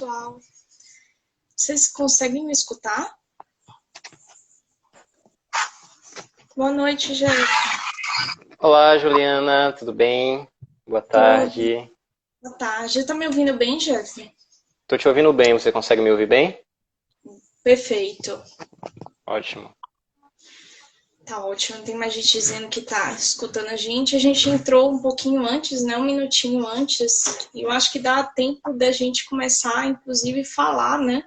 pessoal. Vocês conseguem me escutar? Boa noite, gente. Olá, Juliana, tudo bem? Boa tarde. Boa tarde. Tá me ouvindo bem, Jeff? Tô te ouvindo bem, você consegue me ouvir bem? Perfeito. Ótimo. Tá ótimo. Tem mais gente dizendo que tá escutando a gente. A gente entrou um pouquinho antes, né? Um minutinho antes. E eu acho que dá tempo da gente começar, inclusive, falar, né?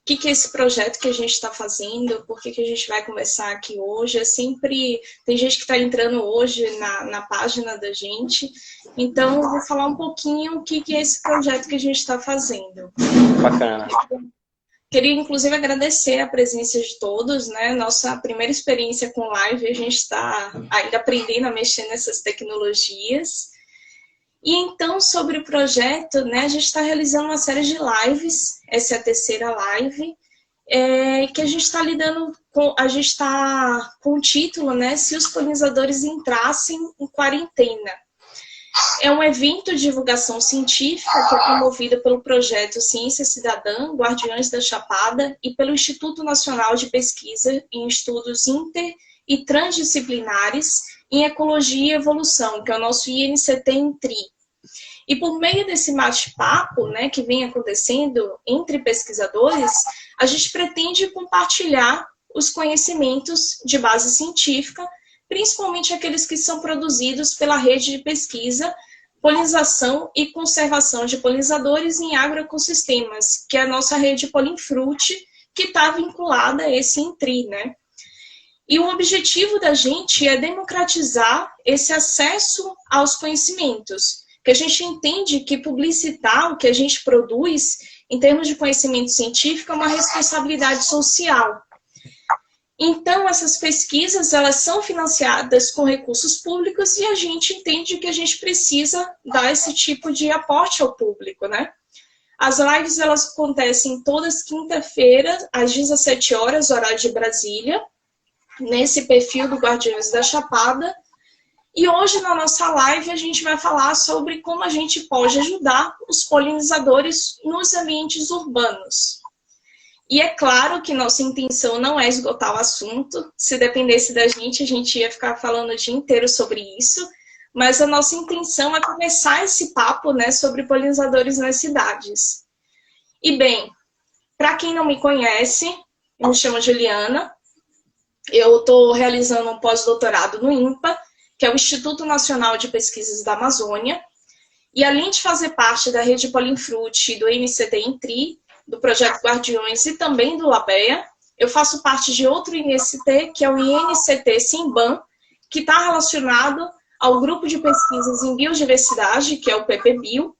O que é esse projeto que a gente está fazendo, por que a gente vai conversar aqui hoje. É sempre. Tem gente que está entrando hoje na página da gente, então eu vou falar um pouquinho o que é esse projeto que a gente está fazendo. Bacana. Queria, inclusive, agradecer a presença de todos, né? Nossa primeira experiência com live, a gente está ainda aprendendo a mexer nessas tecnologias. E então, sobre o projeto, né, a gente está realizando uma série de lives, essa é a terceira live, que a gente está lidando com, a gente está com o título, né, Se os polinizadores entrassem em quarentena. É um evento de divulgação científica que é promovido pelo projeto Ciência Cidadã, Guardiões da Chapada, e pelo Instituto Nacional de Pesquisa em Estudos Inter e Transdisciplinares em Ecologia e Evolução, que é o nosso INCT-INTRI. E por meio desse bate-papo, né, que vem acontecendo entre pesquisadores, a gente pretende compartilhar os conhecimentos de base científica, principalmente aqueles que são produzidos pela rede de pesquisa, polinização e conservação de polinizadores em agroecossistemas, que é a nossa rede Polinfruit, que está vinculada a esse INTRI, né? E o objetivo da gente é democratizar esse acesso aos conhecimentos, que a gente entende que publicitar o que a gente produz, em termos de conhecimento científico, é uma responsabilidade social. Então, essas pesquisas, elas são financiadas com recursos públicos e a gente entende que a gente precisa dar esse tipo de aporte ao público, né? As lives, elas acontecem todas quinta-feira, às 17 horas, horário de Brasília, nesse perfil do Guardiões da Chapada. E hoje, na nossa live, a gente vai falar sobre como a gente pode ajudar os polinizadores nos ambientes urbanos. E é claro que nossa intenção não é esgotar o assunto. Se dependesse da gente, a gente ia ficar falando o dia inteiro sobre isso. Mas a nossa intenção é começar esse papo, né, sobre polinizadores nas cidades. E bem, para quem não me conhece, eu me chamo Juliana. Eu estou realizando um pós-doutorado no INPA, que é o Instituto Nacional de Pesquisas da Amazônia. E além de fazer parte da rede Polinfruit, do INCT-INTRI, do Projeto Guardiões e também do LABEA, eu faço parte de outro INCT, que é o INCT-SIMBAM, que está relacionado ao Grupo de Pesquisas em Biodiversidade, que é o PPBio.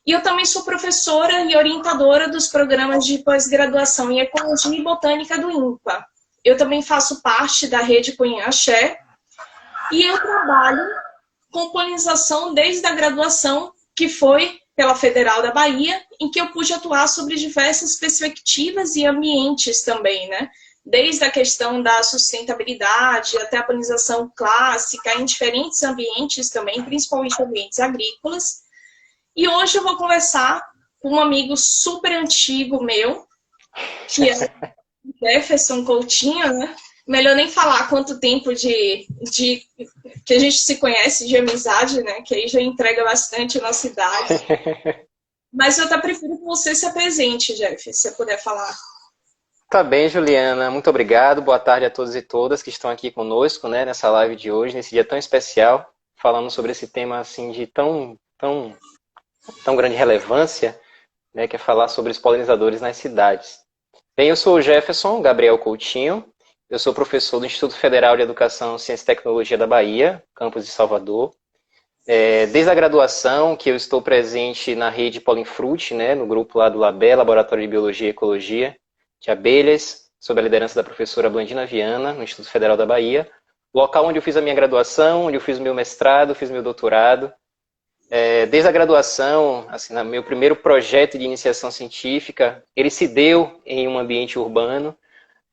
E eu também sou professora e orientadora dos programas de pós-graduação em Ecologia e Botânica do INPA. Eu também faço parte da rede Cunhaxé e eu trabalho com polinização desde a graduação, que foi pela Federal da Bahia, em que eu pude atuar sobre diversas perspectivas e ambientes também, né? Desde a questão da sustentabilidade até a polinização clássica em diferentes ambientes também, principalmente ambientes agrícolas. E hoje eu vou conversar com um amigo super antigo meu, que é Jefferson Coutinho, né? Melhor nem falar quanto tempo que a gente se conhece de amizade, né? Que aí já entrega bastante a nossa idade. Mas eu até prefiro que você se apresente, Jeff, se você puder falar. Tá bem, Juliana. Muito obrigado. Boa tarde a todos e todas que estão aqui conosco, né, nessa live de hoje, nesse dia tão especial, falando sobre esse tema assim de tão grande relevância, né, que é falar sobre os polinizadores nas cidades. Bem, eu sou o Jefferson Gabriel Coutinho. Eu sou professor do Instituto Federal de Educação, Ciência e Tecnologia da Bahia, campus de Salvador. Desde a graduação, que eu estou presente na rede Polinfruit, né, no grupo lá do LABE, Laboratório de Biologia e Ecologia de Abelhas, sob a liderança da professora Blandina Viana, no Instituto Federal da Bahia. Local onde eu fiz a minha graduação, onde eu fiz o meu mestrado, fiz meu doutorado. Desde a graduação, assim, no meu primeiro projeto de iniciação científica, ele se deu em um ambiente urbano,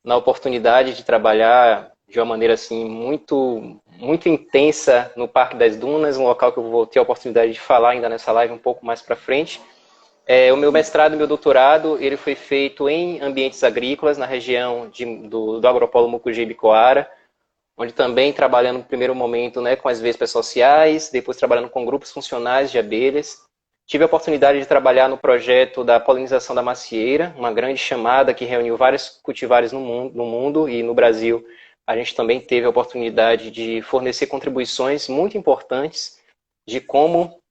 na oportunidade de trabalhar de uma maneira assim muito intensa no Parque das Dunas, um local que eu vou ter a oportunidade de falar ainda nessa live um pouco mais para frente. O meu mestrado e meu doutorado, ele foi feito em ambientes agrícolas, na região do Agropolo Mucujipe-Coara, onde também trabalhando no primeiro momento, né, com as vespas sociais, depois trabalhando com grupos funcionais de abelhas. Tive a oportunidade de trabalhar no projeto da polinização da macieira, uma grande chamada que reuniu vários cultivares no mundo e no Brasil. A gente também teve a oportunidade de fornecer contribuições muito importantes de como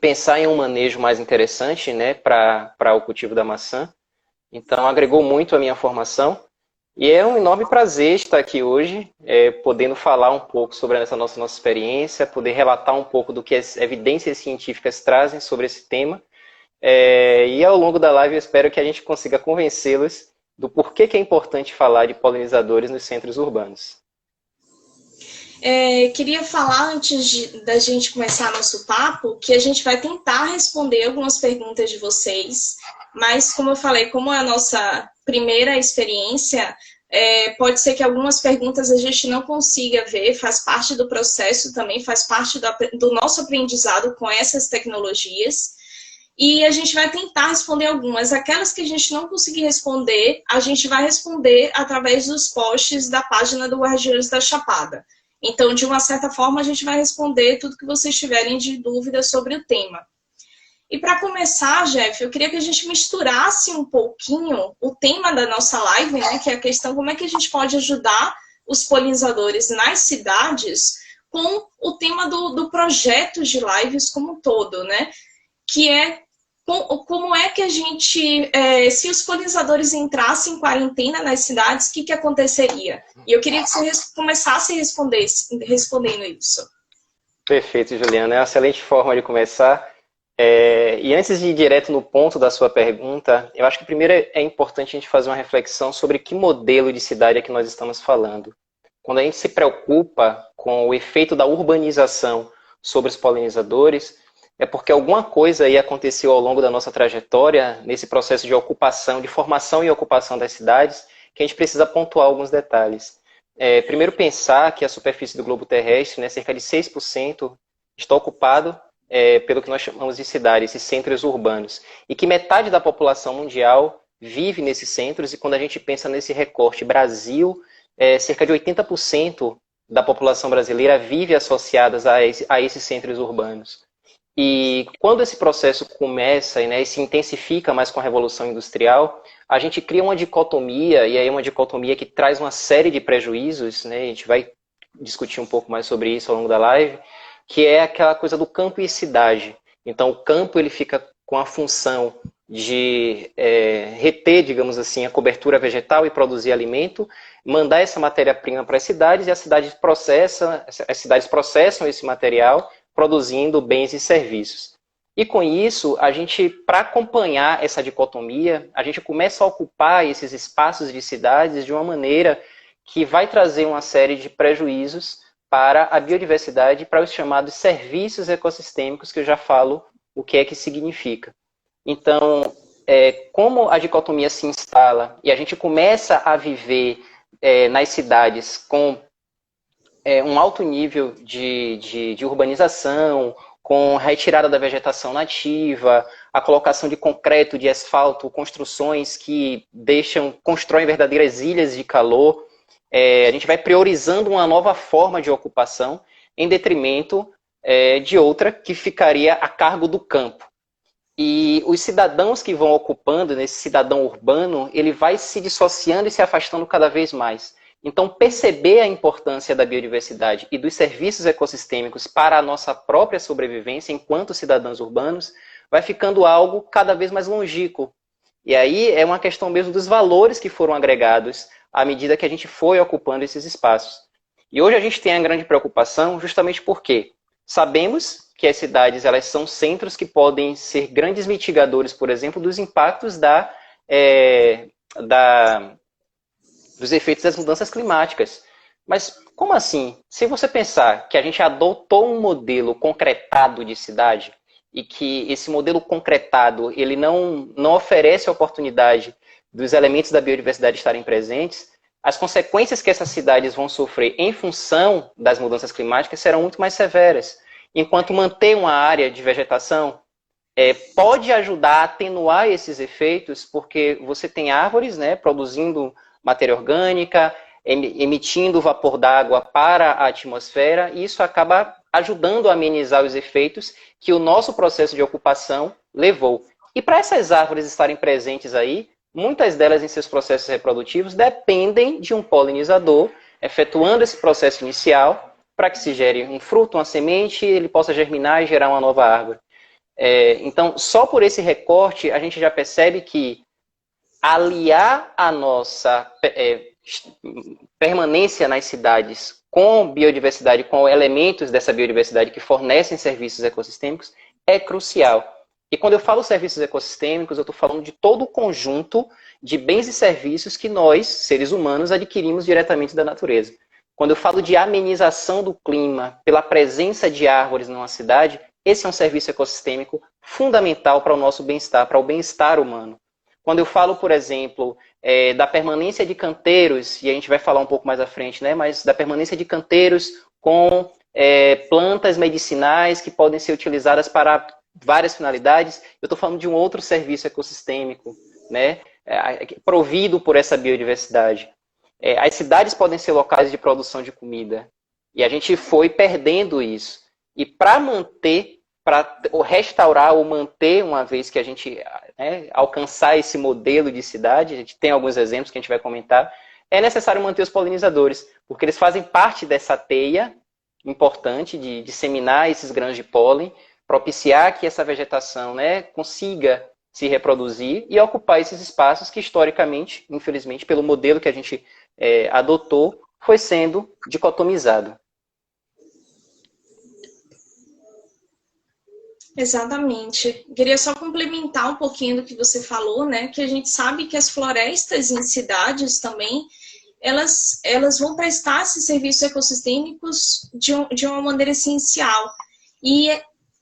pensar em um manejo mais interessante, né, para o cultivo da maçã. Então, agregou muito a minha formação. E é um enorme prazer estar aqui hoje, podendo falar um pouco sobre essa nossa experiência, poder relatar um pouco do que as evidências científicas trazem sobre esse tema. E ao longo da live eu espero que a gente consiga convencê-los do porquê que é importante falar de polinizadores nos centros urbanos. Queria falar, antes da gente começar nosso papo, que a gente vai tentar responder algumas perguntas de vocês, mas, como eu falei, como é a nossa primeira experiência, pode ser que algumas perguntas a gente não consiga ver, faz parte do processo também, faz parte do nosso aprendizado com essas tecnologias, e a gente vai tentar responder algumas. Aquelas que a gente não conseguir responder, a gente vai responder através dos posts da página do Guardiões da Chapada. Então, de uma certa forma, a gente vai responder tudo que vocês tiverem de dúvida sobre o tema. E para começar, Jeff, eu queria que a gente misturasse um pouquinho o tema da nossa live, né, que é a questão como é que a gente pode ajudar os polinizadores nas cidades com o tema do projeto de lives como um todo, né? Que é como é que a gente, se os polinizadores entrassem em quarentena nas cidades, o que aconteceria? E eu queria que você começasse respondendo isso. Perfeito, Juliana. É uma excelente forma de começar. E antes de ir direto no ponto da sua pergunta, eu acho que primeiro é importante a gente fazer uma reflexão sobre que modelo de cidade é que nós estamos falando. Quando a gente se preocupa com o efeito da urbanização sobre os polinizadores, é porque alguma coisa aí aconteceu ao longo da nossa trajetória, nesse processo de ocupação, de formação e ocupação das cidades, que a gente precisa pontuar alguns detalhes. Primeiro pensar que a superfície do globo terrestre, né, cerca de 6%, está ocupado pelo que nós chamamos de cidades, esses centros urbanos, e que metade da população mundial vive nesses centros, e quando a gente pensa nesse recorte Brasil, cerca de 80% da população brasileira vive associadas a esses centros urbanos. E quando esse processo começa, né, e se intensifica mais com a Revolução Industrial, a gente cria uma dicotomia, e aí uma dicotomia que traz uma série de prejuízos, né, a gente vai discutir um pouco mais sobre isso ao longo da live, que é aquela coisa do campo e cidade. Então, o campo ele fica com a função de reter, digamos assim, a cobertura vegetal e produzir alimento, mandar essa matéria-prima para as cidades, e as cidades processam esse material, produzindo bens e serviços. E com isso, a gente, para acompanhar essa dicotomia, a gente começa a ocupar esses espaços de cidades de uma maneira que vai trazer uma série de prejuízos para a biodiversidade e para os chamados serviços ecossistêmicos, que eu já falo o que é que significa. Então, como a dicotomia se instala e a gente começa a viver nas cidades com um alto nível de urbanização, com retirada da vegetação nativa, a colocação de concreto, de asfalto, construções que constroem verdadeiras ilhas de calor. A gente vai priorizando uma nova forma de ocupação em detrimento de outra que ficaria a cargo do campo. E os cidadãos que vão ocupando, nesse cidadão urbano, ele vai se dissociando e se afastando cada vez mais. Então, perceber a importância da biodiversidade e dos serviços ecossistêmicos para a nossa própria sobrevivência enquanto cidadãos urbanos vai ficando algo cada vez mais longínquo. E aí é uma questão mesmo dos valores que foram agregados à medida que a gente foi ocupando esses espaços. E hoje a gente tem a grande preocupação justamente porque sabemos que as cidades elas são centros que podem ser grandes mitigadores, por exemplo, dos impactos dos efeitos das mudanças climáticas. Mas como assim? Se você pensar que a gente adotou um modelo concretado de cidade e que esse modelo concretado ele não oferece a oportunidade dos elementos da biodiversidade estarem presentes, as consequências que essas cidades vão sofrer em função das mudanças climáticas serão muito mais severas. Enquanto manter uma área de vegetação pode ajudar a atenuar esses efeitos, porque você tem árvores, né, produzindo matéria orgânica, emitindo vapor d'água para a atmosfera, e isso acaba ajudando a amenizar os efeitos que o nosso processo de ocupação levou. E para essas árvores estarem presentes aí, muitas delas em seus processos reprodutivos dependem de um polinizador efetuando esse processo inicial para que se gere um fruto, uma semente, ele possa germinar e gerar uma nova árvore. Então, só por esse recorte, a gente já percebe que aliar a nossa permanência nas cidades com biodiversidade, com elementos dessa biodiversidade que fornecem serviços ecossistêmicos, é crucial. E quando eu falo serviços ecossistêmicos, eu estou falando de todo o conjunto de bens e serviços que nós, seres humanos, adquirimos diretamente da natureza. Quando eu falo de amenização do clima pela presença de árvores numa cidade, esse é um serviço ecossistêmico fundamental para o nosso bem-estar, para o bem-estar humano. Quando eu falo, por exemplo, da permanência de canteiros, e a gente vai falar um pouco mais à frente, né, mas da permanência de canteiros com plantas medicinais que podem ser utilizadas para várias finalidades, eu estou falando de um outro serviço ecossistêmico, né, provido por essa biodiversidade. As cidades podem ser locais de produção de comida, e a gente foi perdendo isso. E para manter, para restaurar ou manter, uma vez que a gente alcançar esse modelo de cidade, a gente tem alguns exemplos que a gente vai comentar, é necessário manter os polinizadores, porque eles fazem parte dessa teia importante de disseminar esses grãos de pólen, propiciar que essa vegetação consiga se reproduzir e ocupar esses espaços que, historicamente, infelizmente, pelo modelo que a gente adotou, foi sendo dicotomizado. Exatamente. Queria só complementar um pouquinho do que você falou, né? Que a gente sabe que as florestas em cidades também, elas vão prestar esses serviços ecossistêmicos de uma maneira essencial. E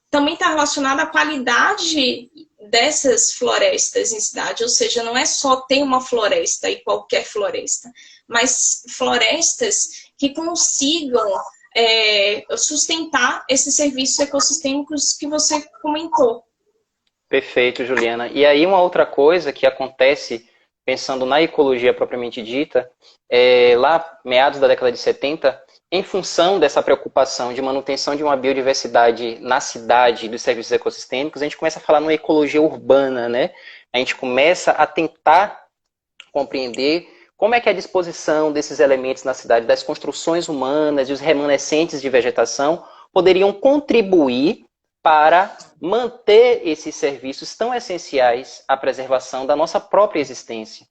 também está relacionado à qualidade dessas florestas em cidade, ou seja, não é só ter uma floresta e qualquer floresta, mas florestas que consigam sustentar esses serviços ecossistêmicos que você comentou. Perfeito, Juliana. E aí uma outra coisa que acontece, pensando na ecologia propriamente dita, lá meados da década de 70, em função dessa preocupação de manutenção de uma biodiversidade na cidade dos serviços ecossistêmicos, a gente começa a falar numa ecologia urbana, né? A gente começa a tentar compreender como é que a disposição desses elementos na cidade, das construções humanas e os remanescentes de vegetação poderiam contribuir para manter esses serviços tão essenciais à preservação da nossa própria existência.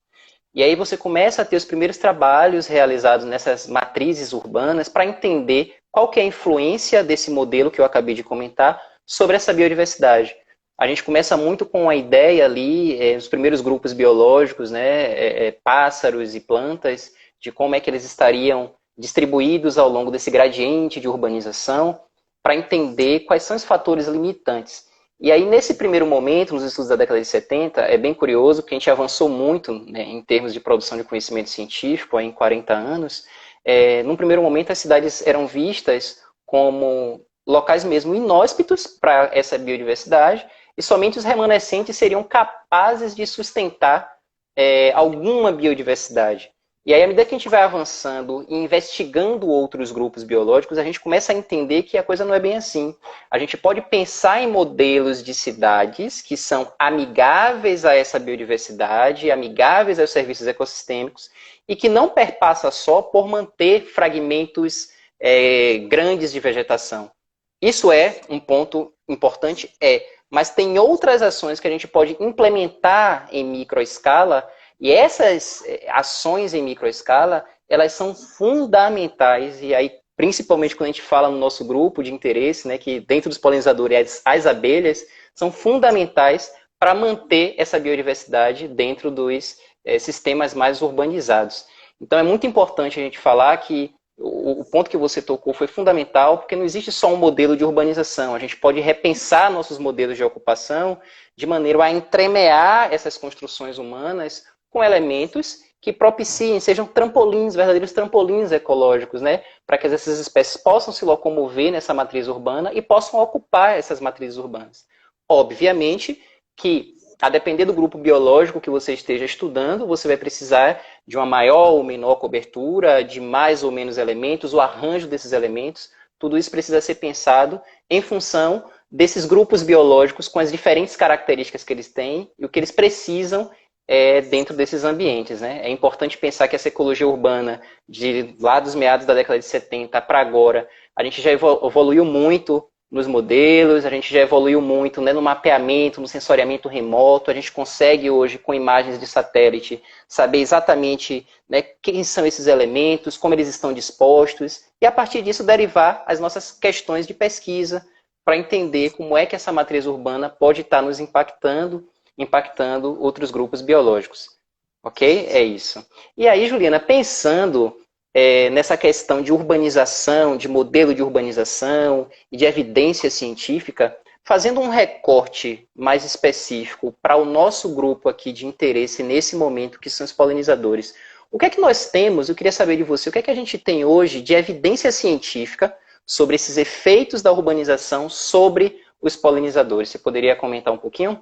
E aí você começa a ter os primeiros trabalhos realizados nessas matrizes urbanas para entender qual que é a influência desse modelo que eu acabei de comentar sobre essa biodiversidade. A gente começa muito com a ideia ali, os primeiros grupos biológicos, né, pássaros e plantas, de como é que eles estariam distribuídos ao longo desse gradiente de urbanização, para entender quais são os fatores limitantes. E aí, nesse primeiro momento, nos estudos da década de 70, é bem curioso, porque a gente avançou muito, né, em termos de produção de conhecimento científico, em 40 anos. Num primeiro momento, as cidades eram vistas como locais mesmo inóspitos para essa biodiversidade, e somente os remanescentes seriam capazes de sustentar alguma biodiversidade. E aí, à medida que a gente vai avançando e investigando outros grupos biológicos, a gente começa a entender que a coisa não é bem assim. A gente pode pensar em modelos de cidades que são amigáveis a essa biodiversidade, amigáveis aos serviços ecossistêmicos, e que não perpassa só por manter fragmentos grandes de vegetação. Isso é um ponto importante? Mas tem outras ações que a gente pode implementar em microescala, e essas ações em microescala, elas são fundamentais, e aí, principalmente quando a gente fala no nosso grupo de interesse, né, que dentro dos polinizadores as abelhas, são fundamentais para manter essa biodiversidade dentro dos sistemas mais urbanizados. Então é muito importante a gente falar que o ponto que você tocou foi fundamental, porque não existe só um modelo de urbanização. A gente pode repensar nossos modelos de ocupação de maneira a entremear essas construções humanas com elementos que propiciem, sejam trampolins, verdadeiros trampolins ecológicos, né? Para que essas espécies possam se locomover nessa matriz urbana e possam ocupar essas matrizes urbanas. Obviamente que, a depender do grupo biológico que você esteja estudando, você vai precisar de uma maior ou menor cobertura, de mais ou menos elementos, o arranjo desses elementos. Tudo isso precisa ser pensado em função desses grupos biológicos com as diferentes características que eles têm e o que eles precisam dentro desses ambientes, né? É importante pensar que essa ecologia urbana, de lá dos meados da década de 70 para agora, a gente já evoluiu muito nos modelos, a gente já evoluiu muito, né, no mapeamento, no sensoriamento remoto. A gente consegue hoje, com imagens de satélite, saber exatamente, né, quem são esses elementos, como eles estão dispostos, e a partir disso derivar as nossas questões de pesquisa para entender como é que essa matriz urbana pode estar nos impactando outros grupos biológicos. Ok? É isso. E aí, Juliana, pensando nessa questão de urbanização, de modelo de urbanização e de evidência científica, fazendo um recorte mais específico para o nosso grupo aqui de interesse nesse momento, que são os polinizadores. O que é que nós temos? Eu queria saber de você, o que é que a gente tem hoje de evidência científica sobre esses efeitos da urbanização sobre os polinizadores? Você poderia comentar um pouquinho?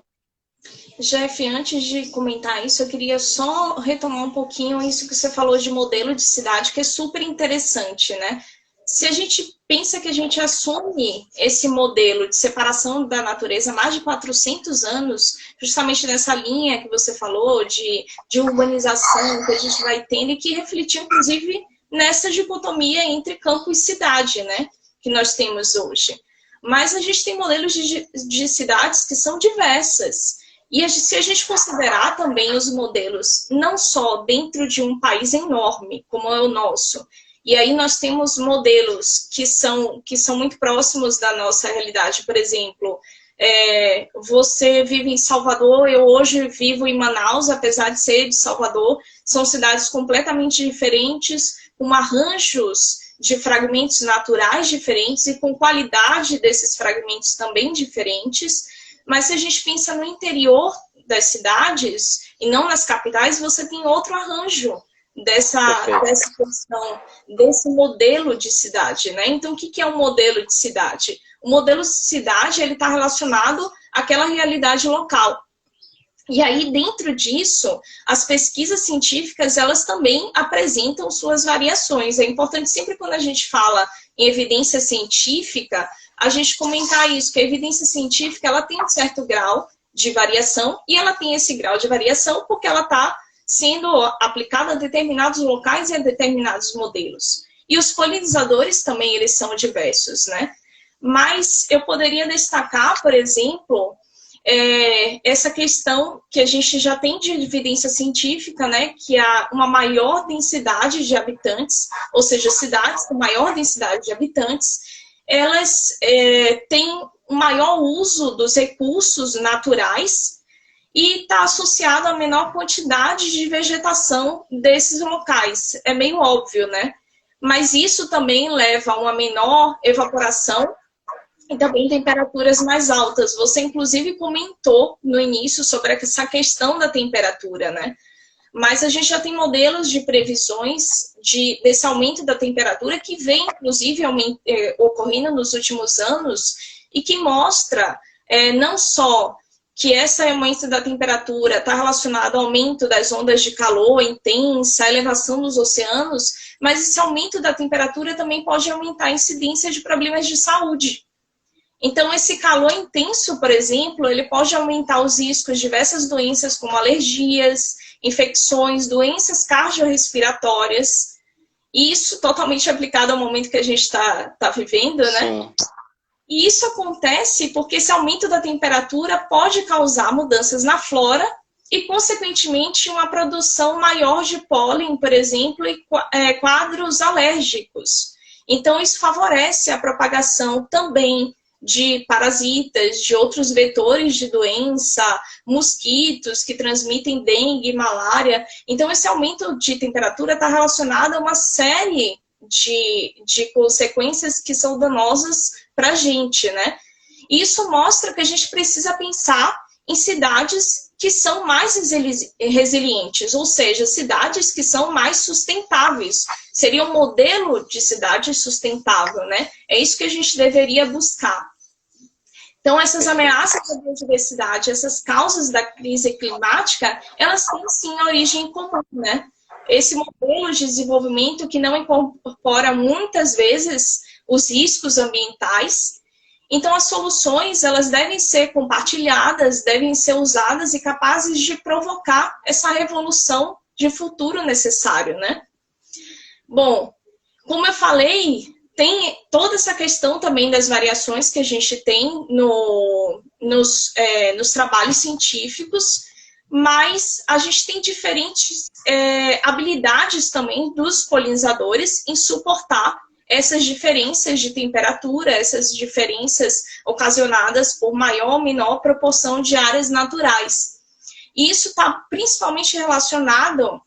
Jeff, antes de comentar isso, eu queria só retomar um pouquinho isso que você falou de modelo de cidade, que é super interessante, né? Se a gente pensa que a gente assume esse modelo de separação da natureza há mais de 400 anos, justamente nessa linha que você falou de urbanização que a gente vai tendo e que refletiu, inclusive, nessa dicotomia entre campo e cidade, né? Que nós temos hoje. Mas a gente tem modelos de cidades que são diversas. E se a gente considerar também os modelos, não só dentro de um país enorme, como é o nosso, e aí nós temos modelos que são muito próximos da nossa realidade. Por exemplo, você vive em Salvador, eu hoje vivo em Manaus, apesar de ser de Salvador, são cidades completamente diferentes, com arranjos de fragmentos naturais diferentes e com qualidade desses fragmentos também diferentes. Mas se a gente pensa no interior das cidades e não nas capitais, você tem outro arranjo dessa questão, desse modelo de cidade, né? Então, o que é um modelo de cidade? O modelo de cidade, ele está relacionado àquela realidade local. E aí, dentro disso, as pesquisas científicas, elas também apresentam suas variações. É importante sempre quando a gente fala em evidência científica, a gente comentar isso, que a evidência científica, ela tem um certo grau de variação, e ela tem esse grau de variação porque ela está sendo aplicada a determinados locais e a determinados modelos. E os polinizadores também, eles são diversos, né? Mas eu poderia destacar, por exemplo, essa questão que a gente já tem de evidência científica, né, que há uma maior densidade de habitantes, ou seja, cidades com maior densidade de habitantes, elas têm um maior uso dos recursos naturais e está associado a menor quantidade de vegetação desses locais. É meio óbvio, né? Mas isso também leva a uma menor evaporação e também temperaturas mais altas. Você, inclusive, comentou no início sobre essa questão da temperatura, né? Mas a gente já tem modelos de previsões desse aumento da temperatura que vem, inclusive, ocorrendo nos últimos anos e que mostra não só que esse aumento da temperatura está relacionado ao aumento das ondas de calor intensa, a elevação dos oceanos, mas esse aumento da temperatura também pode aumentar a incidência de problemas de saúde. Então, esse calor intenso, por exemplo, ele pode aumentar os riscos de diversas doenças como alergias, infecções, doenças cardiorrespiratórias, e isso totalmente aplicado ao momento que a gente está vivendo, né? Sim. E isso acontece porque esse aumento da temperatura pode causar mudanças na flora e, consequentemente, uma produção maior de pólen, por exemplo, e quadros alérgicos. Então, isso favorece a propagação também de parasitas, de outros vetores de doença, mosquitos que transmitem dengue, malária. Então, esse aumento de temperatura está relacionado a uma série de consequências que são danosas para a gente, né? Isso mostra que a gente precisa pensar em cidades que são mais resilientes, ou seja, cidades que são mais sustentáveis. Seria um modelo de cidade sustentável, né? É isso que a gente deveria buscar. Então, essas ameaças à biodiversidade, essas causas da crise climática, elas têm, sim, origem comum, né? Esse modelo de desenvolvimento que não incorpora, muitas vezes, os riscos ambientais. Então, as soluções, elas devem ser compartilhadas, devem ser usadas e capazes de provocar essa revolução de futuro necessário, né? Bom, como eu falei, tem toda essa questão também das variações que a gente tem nos trabalhos científicos, mas a gente tem diferentes habilidades também dos polinizadores em suportar essas diferenças de temperatura, essas diferenças ocasionadas por maior ou menor proporção de áreas naturais. E isso está principalmente relacionado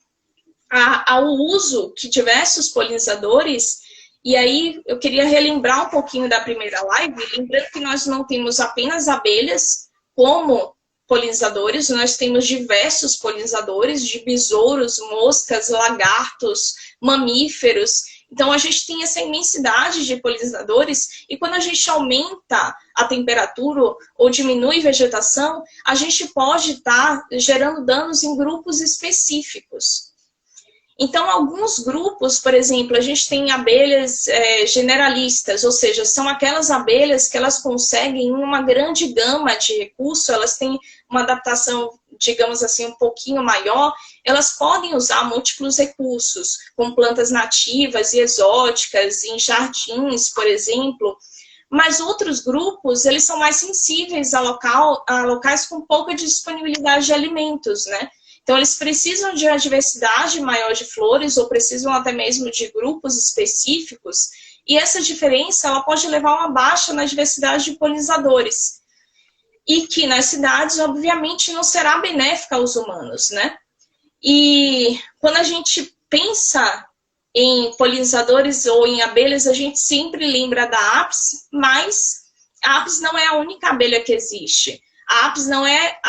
ao uso que diversos polinizadores. E aí eu queria relembrar um pouquinho da primeira live, lembrando que nós não temos apenas abelhas como polinizadores, nós temos diversos polinizadores de besouros, moscas, lagartos, mamíferos. Então a gente tem essa imensidade de polinizadores e quando a gente aumenta a temperatura ou diminui vegetação, a gente pode estar gerando danos em grupos específicos. Então, alguns grupos, por exemplo, a gente tem abelhas generalistas, ou seja, são aquelas abelhas que elas conseguem uma grande gama de recursos, elas têm uma adaptação, digamos assim, um pouquinho maior, elas podem usar múltiplos recursos, com plantas nativas e exóticas, em jardins, por exemplo. Mas outros grupos, eles são mais sensíveis a locais com pouca disponibilidade de alimentos, né? Então, eles precisam de uma diversidade maior de flores ou precisam até mesmo de grupos específicos. E essa diferença ela pode levar a uma baixa na diversidade de polinizadores. E que nas cidades, obviamente, não será benéfica aos humanos, né? E quando a gente pensa em polinizadores ou em abelhas, a gente sempre lembra da Apis, mas a Apis não é a única abelha que existe. A Apis não é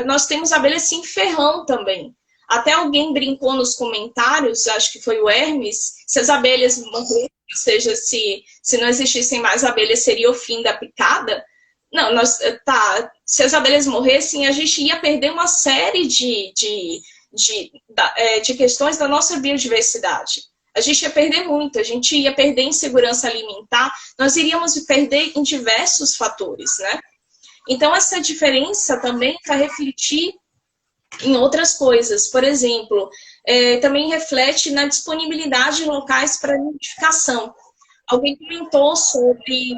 nós temos abelhas sem ferrão também. Até alguém brincou nos comentários, acho que foi o Hermes, se as abelhas morressem, ou seja, se não existissem mais abelhas, seria o fim da picada. Não, se as abelhas morressem, a gente ia perder uma série de questões da nossa biodiversidade. A gente ia perder muito, a gente ia perder em segurança alimentar, nós iríamos perder em diversos fatores, né? Então, essa diferença também vai refletir em outras coisas. Por exemplo, também reflete na disponibilidade de locais para nidificação. Alguém comentou sobre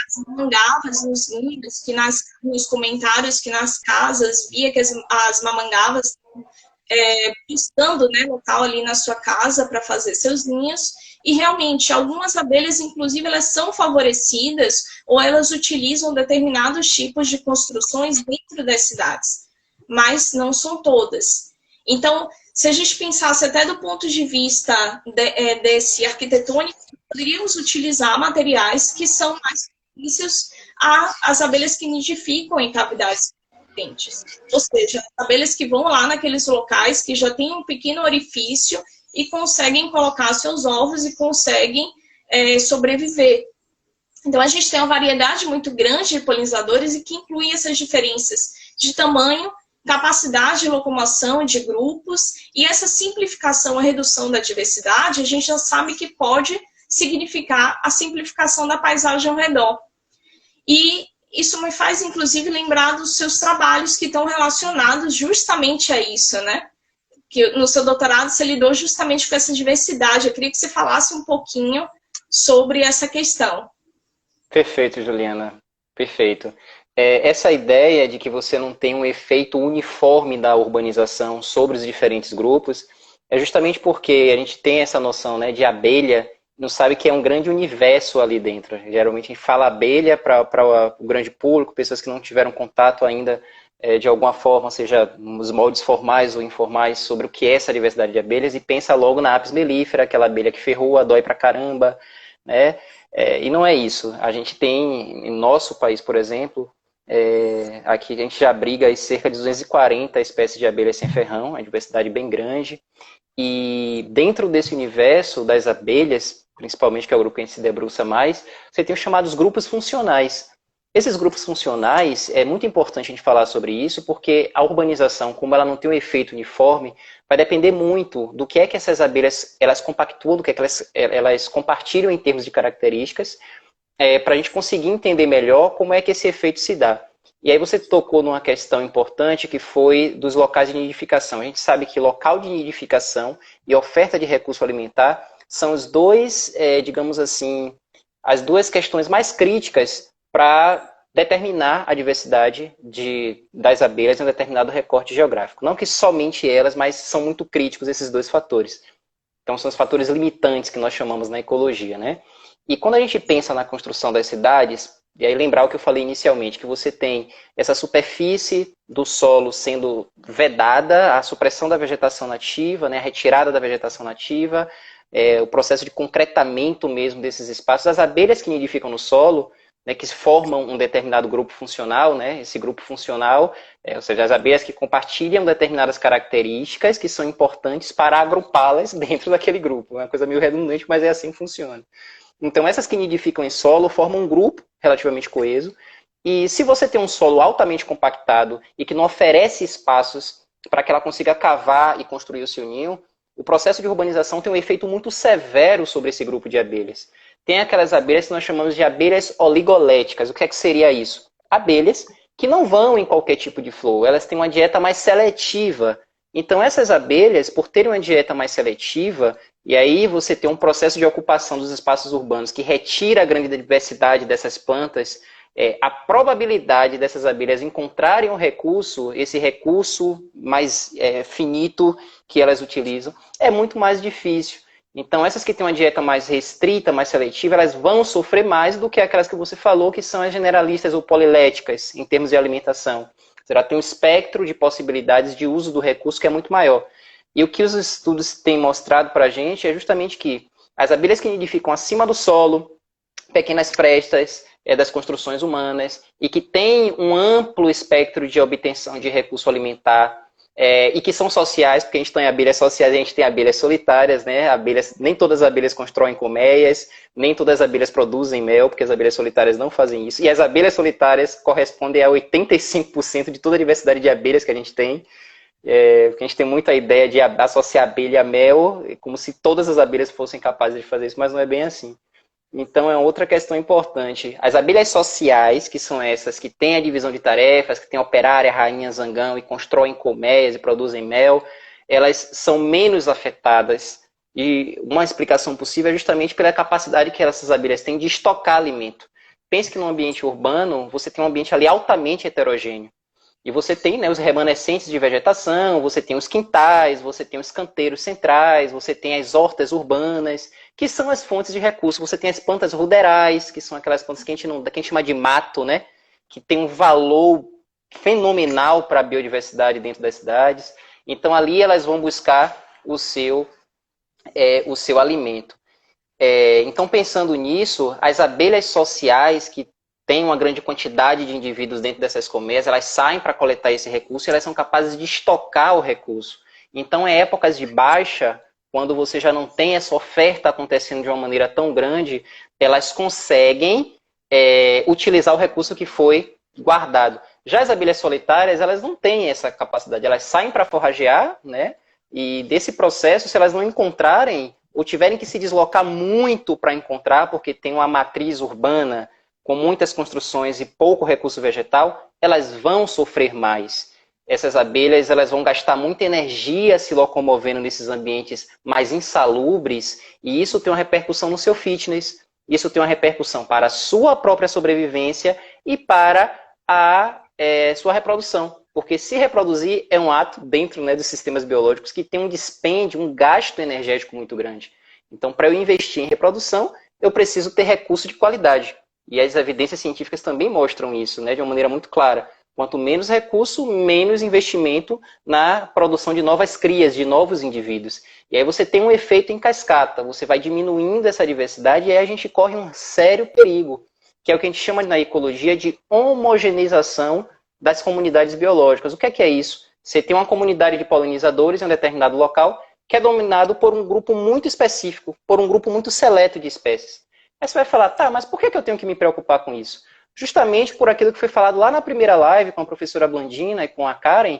as mamangavas nos ninhos, que nos comentários que nas casas via que as mamangavas estão buscando, né, local ali na sua casa para fazer seus ninhos. E realmente, algumas abelhas, inclusive, elas são favorecidas ou elas utilizam determinados tipos de construções dentro das cidades, mas não são todas. Então, se a gente pensasse até do ponto de vista desse arquitetônico, poderíamos utilizar materiais que são mais propícios às abelhas que nidificam em cavidades diferentes. Ou seja, abelhas que vão lá naqueles locais que já têm um pequeno orifício e conseguem colocar seus ovos e conseguem sobreviver. Então, a gente tem uma variedade muito grande de polinizadores e que inclui essas diferenças de tamanho, capacidade de locomoção de grupos, e essa simplificação, a redução da diversidade, a gente já sabe que pode significar a simplificação da paisagem ao redor. E isso me faz, inclusive, lembrar dos seus trabalhos que estão relacionados justamente a isso, né? Que no seu doutorado você lidou justamente com essa diversidade. Eu queria que você falasse um pouquinho sobre essa questão. Perfeito, Juliana. Perfeito. Essa ideia de que você não tem um efeito uniforme da urbanização sobre os diferentes grupos é justamente porque a gente tem essa noção, né, de abelha, não sabe que é um grande universo ali dentro. Geralmente a gente fala abelha para o grande público, pessoas que não tiveram contato ainda de alguma forma, seja nos moldes formais ou informais, sobre o que é essa diversidade de abelhas, e pensa logo na Apis mellifera, aquela abelha que ferrua, dói pra caramba, né? E não é isso. A gente tem, em nosso país, por exemplo, aqui a gente já abriga aí cerca de 240 espécies de abelhas sem ferrão, uma diversidade bem grande, e dentro desse universo das abelhas, principalmente que é o grupo que a gente se debruça mais, você tem os chamados grupos funcionais. Esses grupos funcionais, é muito importante a gente falar sobre isso, porque a urbanização, como ela não tem um efeito uniforme, vai depender muito do que é que essas abelhas elas compactuam, do que é que elas compartilham em termos de características, para a gente conseguir entender melhor como é que esse efeito se dá. E aí você tocou numa questão importante que foi dos locais de nidificação. A gente sabe que local de nidificação e oferta de recurso alimentar são os dois, digamos assim, as duas questões mais críticas para determinar a diversidade das abelhas em um determinado recorte geográfico. Não que somente elas, mas são muito críticos esses dois fatores. Então são os fatores limitantes que nós chamamos na ecologia, né? E quando a gente pensa na construção das cidades, e aí lembrar o que eu falei inicialmente, que você tem essa superfície do solo sendo vedada, a supressão da vegetação nativa, né, a retirada da vegetação nativa, o processo de concretamento mesmo desses espaços, as abelhas que nidificam no solo, né, que formam um determinado grupo funcional, né, esse grupo funcional, ou seja, as abelhas que compartilham determinadas características que são importantes para agrupá-las dentro daquele grupo. É uma coisa meio redundante, mas é assim que funciona. Então, essas que nidificam em solo formam um grupo relativamente coeso, e se você tem um solo altamente compactado e que não oferece espaços para que ela consiga cavar e construir o seu ninho, o processo de urbanização tem um efeito muito severo sobre esse grupo de abelhas. Tem aquelas abelhas que nós chamamos de abelhas oligoléticas. O que é que seria isso? Abelhas que não vão em qualquer tipo de flor, elas têm uma dieta mais seletiva. Então essas abelhas, por terem uma dieta mais seletiva, e aí você tem um processo de ocupação dos espaços urbanos que retira a grande diversidade dessas plantas, a probabilidade dessas abelhas encontrarem um recurso, esse recurso mais finito que elas utilizam, é muito mais difícil. Então, essas que têm uma dieta mais restrita, mais seletiva, elas vão sofrer mais do que aquelas que você falou, que são as generalistas ou poliléticas, em termos de alimentação. Ela tem um espectro de possibilidades de uso do recurso que é muito maior. E o que os estudos têm mostrado para a gente é justamente que as abelhas que nidificam acima do solo, pequenas frestas das construções humanas, e que têm um amplo espectro de obtenção de recurso alimentar, e que são sociais, porque a gente tem abelhas sociais e a gente tem abelhas solitárias, né? Nem todas as abelhas constroem colmeias, nem todas as abelhas produzem mel, porque as abelhas solitárias não fazem isso. E as abelhas solitárias correspondem a 85% de toda a diversidade de abelhas que a gente tem. Porque a gente tem muita ideia de associar abelha a mel, como se todas as abelhas fossem capazes de fazer isso, mas não é bem assim. Então é outra questão importante. As abelhas sociais, que são essas que têm a divisão de tarefas, que têm operária, rainha, zangão e constroem colmeias e produzem mel, elas são menos afetadas. E uma explicação possível é justamente pela capacidade que essas abelhas têm de estocar alimento. Pense que no ambiente urbano, você tem um ambiente ali altamente heterogêneo. E você tem, né, os remanescentes de vegetação, você tem os quintais, você tem os canteiros centrais, você tem as hortas urbanas, que são as fontes de recursos. Você tem as plantas ruderais, que são aquelas plantas que a gente chama de mato, né, que tem um valor fenomenal para a biodiversidade dentro das cidades. Então ali elas vão buscar o seu alimento. Então pensando nisso, as abelhas sociais que tem uma grande quantidade de indivíduos dentro dessas colmeias, elas saem para coletar esse recurso e elas são capazes de estocar o recurso. Então, em épocas de baixa, quando você já não tem essa oferta acontecendo de uma maneira tão grande, elas conseguem utilizar o recurso que foi guardado. Já as abelhas solitárias, elas não têm essa capacidade. Elas saem para forragear, né? E desse processo, se elas não encontrarem, ou tiverem que se deslocar muito para encontrar, porque tem uma matriz urbana, com muitas construções e pouco recurso vegetal, elas vão sofrer mais. Essas abelhas elas vão gastar muita energia se locomovendo nesses ambientes mais insalubres, e isso tem uma repercussão no seu fitness, isso tem uma repercussão para a sua própria sobrevivência e para a sua reprodução. Porque se reproduzir é um ato dentro, né, dos sistemas biológicos que tem um dispêndio, um gasto energético muito grande. Então, para eu investir em reprodução, eu preciso ter recurso de qualidade. E as evidências científicas também mostram isso, né, de uma maneira muito clara. Quanto menos recurso, menos investimento na produção de novas crias, de novos indivíduos. E aí você tem um efeito em cascata, você vai diminuindo essa diversidade e aí a gente corre um sério perigo, que é o que a gente chama na ecologia de homogeneização das comunidades biológicas. O que é isso? Você tem uma comunidade de polinizadores em um determinado local que é dominado por um grupo muito específico, por um grupo muito seleto de espécies. Aí você vai falar, tá, mas por que eu tenho que me preocupar com isso? justamente por aquilo que foi falado lá na primeira live com a professora Blandina e com a Karen,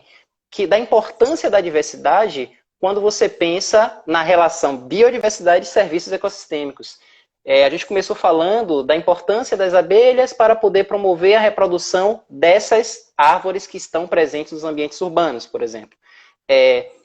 que da importância da diversidade quando você pensa na relação biodiversidade e serviços ecossistêmicos. A gente começou falando da importância das abelhas para poder promover a reprodução dessas árvores que estão presentes nos ambientes urbanos, por exemplo.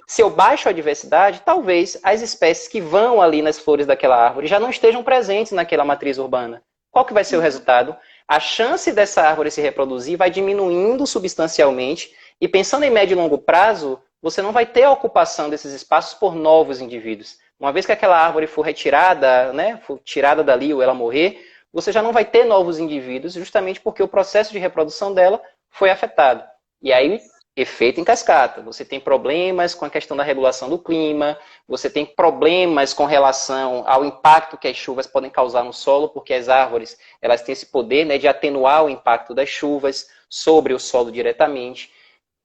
Se eu baixo a diversidade, talvez as espécies que vão ali nas flores daquela árvore já não estejam presentes naquela matriz urbana. Qual que vai ser o resultado? A chance dessa árvore se reproduzir vai diminuindo substancialmente e pensando em médio e longo prazo, você não vai ter a ocupação desses espaços por novos indivíduos. Uma vez que aquela árvore for retirada, né, for tirada dali ou ela morrer, você já não vai ter novos indivíduos, justamente porque o processo de reprodução dela foi afetado. E aí, efeito em cascata. Você tem problemas com a questão da regulação do clima, você tem problemas com relação ao impacto que as chuvas podem causar no solo, porque as árvores elas têm esse poder, né, de atenuar o impacto das chuvas sobre o solo diretamente.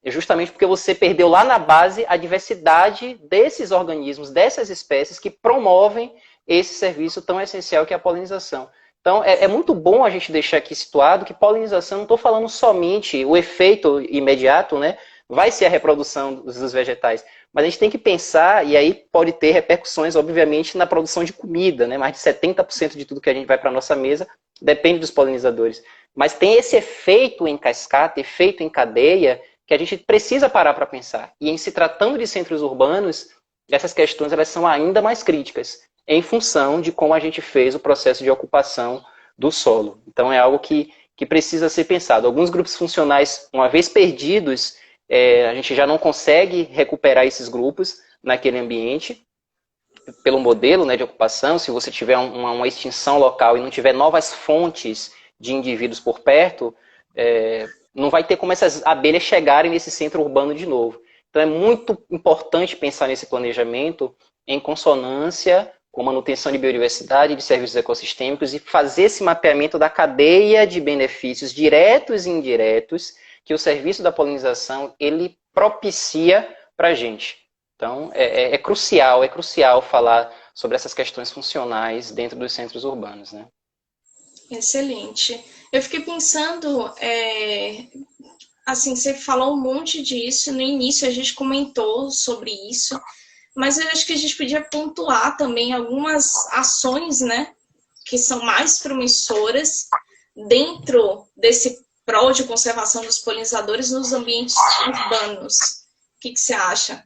Justamente porque você perdeu lá na base a diversidade desses organismos, dessas espécies que promovem esse serviço tão essencial que é a polinização. Então, é muito bom a gente deixar aqui situado que polinização, não estou falando somente o efeito imediato, né, vai ser a reprodução dos vegetais, mas a gente tem que pensar, e aí pode ter repercussões, obviamente, na produção de comida, né, mais de 70% de tudo que a gente vai para a nossa mesa depende dos polinizadores. Mas tem esse efeito em cascata, efeito em cadeia, que a gente precisa parar para pensar. E em se tratando de centros urbanos, essas questões elas são ainda mais críticas, em função de como a gente fez o processo de ocupação do solo. Então é algo que precisa ser pensado. Alguns grupos funcionais, uma vez perdidos, a gente já não consegue recuperar esses grupos naquele ambiente, pelo modelo, né, de ocupação. Se você tiver uma extinção local e não tiver novas fontes de indivíduos por perto, não vai ter como essas abelhas chegarem nesse centro urbano de novo. Então é muito importante pensar nesse planejamento em consonância com manutenção de biodiversidade, de serviços ecossistêmicos e fazer esse mapeamento da cadeia de benefícios diretos e indiretos que o serviço da polinização ele propicia para a gente. Então é crucial falar sobre essas questões funcionais dentro dos centros urbanos, né? Excelente. Eu fiquei pensando, assim, você falou um monte disso, no início a gente comentou sobre isso, mas eu acho que a gente podia pontuar também algumas ações, né, que são mais promissoras dentro desse prol de conservação dos polinizadores nos ambientes urbanos. O que você acha?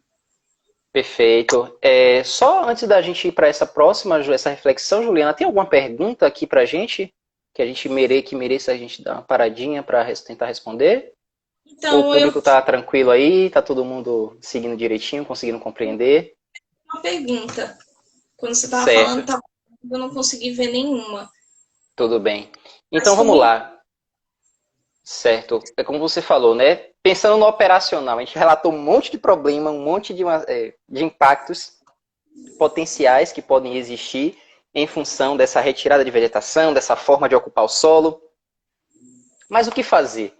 Perfeito. Só antes da gente ir para essa reflexão, Juliana, tem alguma pergunta aqui para a gente? Que a gente mereça a gente dar uma paradinha para tentar responder? Então, o público está tranquilo aí? Está todo mundo seguindo direitinho, conseguindo compreender? Uma pergunta. Quando você estava falando, eu não consegui ver nenhuma. Tudo bem. Então, vamos lá. Certo. É como você falou, né? Pensando no operacional, a gente relatou um monte de problema, um monte de impactos potenciais que podem existir em função dessa retirada de vegetação, dessa forma de ocupar o solo. Mas o que fazer?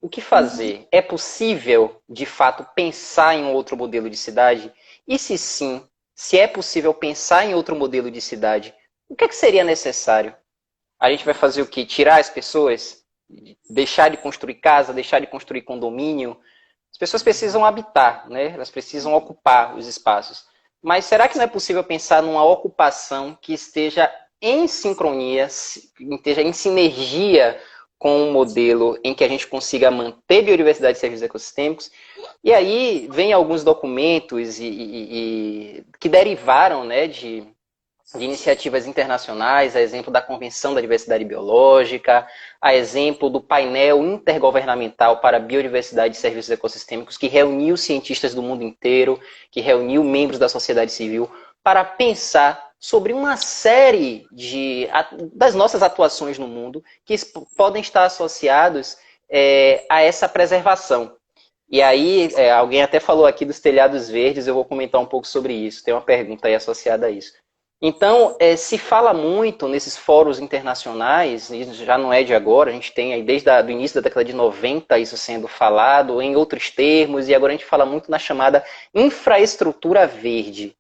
O que fazer? É possível, de fato, pensar em um outro modelo de cidade? E se sim, se é possível pensar em outro modelo de cidade, o que seria necessário? A gente vai fazer o quê? Tirar as pessoas? Deixar de construir casa? Deixar de construir condomínio? As pessoas precisam habitar, né? Elas precisam ocupar os espaços. Mas será que não é possível pensar numa ocupação que esteja em sincronia, esteja em sinergia com um modelo em que a gente consiga manter biodiversidade e serviços ecossistêmicos? E aí vem alguns documentos que derivaram, né, de iniciativas internacionais, a exemplo da Convenção da Diversidade Biológica, a exemplo do painel intergovernamental para a biodiversidade e serviços ecossistêmicos, que reuniu cientistas do mundo inteiro, que reuniu membros da sociedade civil, para pensar sobre uma série das nossas atuações no mundo que podem estar associados a essa preservação. E aí, alguém até falou aqui dos telhados verdes, eu vou comentar um pouco sobre isso, tem uma pergunta aí associada a isso. Então, se fala muito nesses fóruns internacionais, e já não é de agora, a gente tem aí desde o início da década de 90 isso sendo falado em outros termos, e agora a gente fala muito na chamada infraestrutura verde.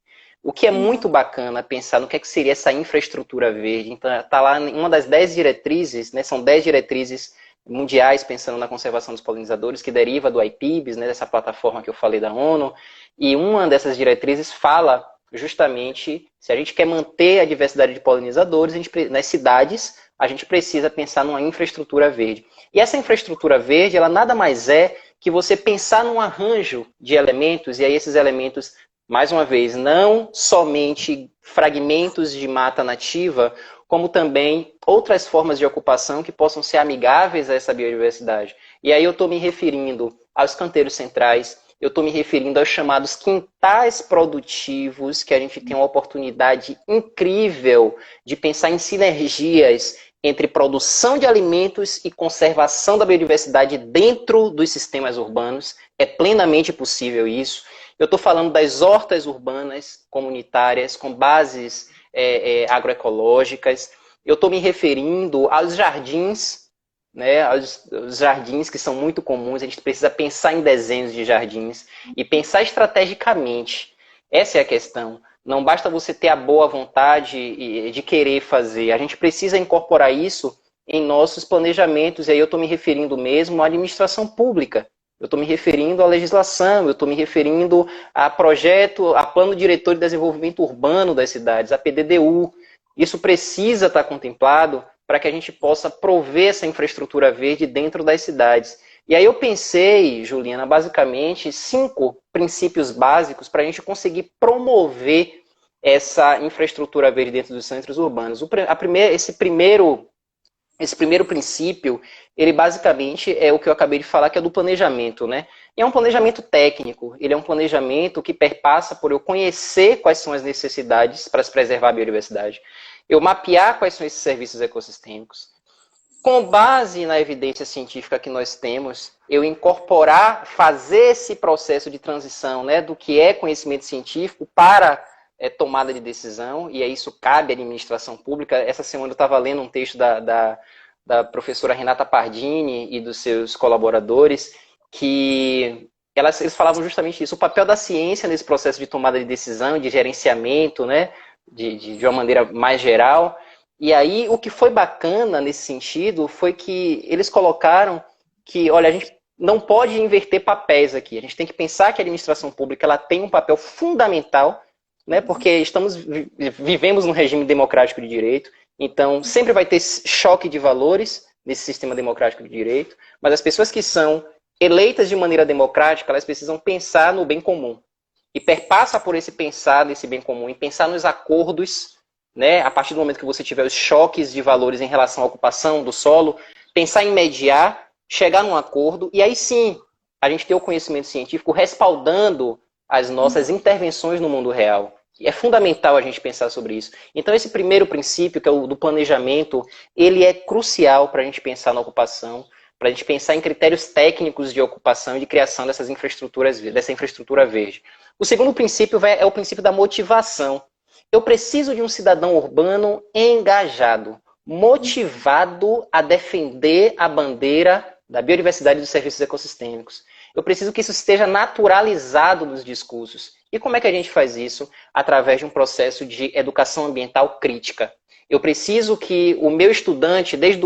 O que é muito bacana pensar no que, é que seria essa infraestrutura verde. Então, está lá em uma das 10 diretrizes, né, são 10 diretrizes mundiais pensando na conservação dos polinizadores, que deriva do IPBES, né, dessa plataforma que eu falei da ONU, e uma dessas diretrizes fala justamente, se a gente quer manter a diversidade de polinizadores, nas cidades, a gente precisa pensar numa infraestrutura verde. E essa infraestrutura verde, ela nada mais é que você pensar num arranjo de elementos, e aí esses elementos, mais uma vez, não somente fragmentos de mata nativa, como também outras formas de ocupação que possam ser amigáveis a essa biodiversidade. E aí eu estou me referindo aos canteiros centrais, eu estou me referindo aos chamados quintais produtivos, que a gente tem uma oportunidade incrível de pensar em sinergias entre produção de alimentos e conservação da biodiversidade dentro dos sistemas urbanos. É plenamente possível isso. Eu estou falando das hortas urbanas comunitárias com bases agroecológicas. Eu estou me referindo aos jardins, né, os jardins que são muito comuns. A gente precisa pensar em desenhos de jardins e pensar estrategicamente. Essa é a questão. Não basta você ter a boa vontade de querer fazer. A gente precisa incorporar isso em nossos planejamentos. E aí eu estou me referindo mesmo à administração pública. Eu estou me referindo à legislação, eu estou me referindo a projeto, a plano diretor de desenvolvimento urbano das cidades, a PDDU. Isso precisa estar contemplado para que a gente possa prover essa infraestrutura verde dentro das cidades. E aí eu pensei, Juliana, basicamente 5 princípios básicos para a gente conseguir promover essa infraestrutura verde dentro dos centros urbanos. Esse primeiro princípio, ele basicamente é o que eu acabei de falar, que é do planejamento, né? E é um planejamento técnico, ele é um planejamento que perpassa por eu conhecer quais são as necessidades para se preservar a biodiversidade, eu mapear quais são esses serviços ecossistêmicos, com base na evidência científica que nós temos, eu incorporar, fazer esse processo de transição, né, do que é conhecimento científico para tomada de decisão, e aí isso cabe à administração pública. Essa semana eu estava lendo um texto da professora Renata Pardini e dos seus colaboradores, que eles falavam justamente isso, o papel da ciência nesse processo de tomada de decisão, de gerenciamento, né, de uma maneira mais geral. E aí, o que foi bacana nesse sentido foi que eles colocaram que, olha, a gente não pode inverter papéis aqui. A gente tem que pensar que a administração pública ela tem um papel fundamental, né, porque vivemos num regime democrático de direito, então sempre vai ter choque de valores nesse sistema democrático de direito, mas as pessoas que são eleitas de maneira democrática, elas precisam pensar no bem comum. E perpassa por esse pensar nesse bem comum, e pensar nos acordos, né, a partir do momento que você tiver os choques de valores em relação à ocupação do solo, pensar em mediar, chegar num acordo, e aí sim, a gente ter o conhecimento científico respaldando as nossas intervenções no mundo real. E é fundamental a gente pensar sobre isso. Então esse primeiro princípio, que é o do planejamento, ele é crucial para a gente pensar na ocupação, para a gente pensar em critérios técnicos de ocupação e de criação dessas infraestruturas, dessa infraestrutura verde. O segundo princípio é o princípio da motivação. Eu preciso de um cidadão urbano engajado, motivado a defender a bandeira da biodiversidade e dos serviços ecossistêmicos. Eu preciso que isso esteja naturalizado nos discursos. E como é que a gente faz isso? Através de um processo de educação ambiental crítica. Eu preciso que o meu estudante, desde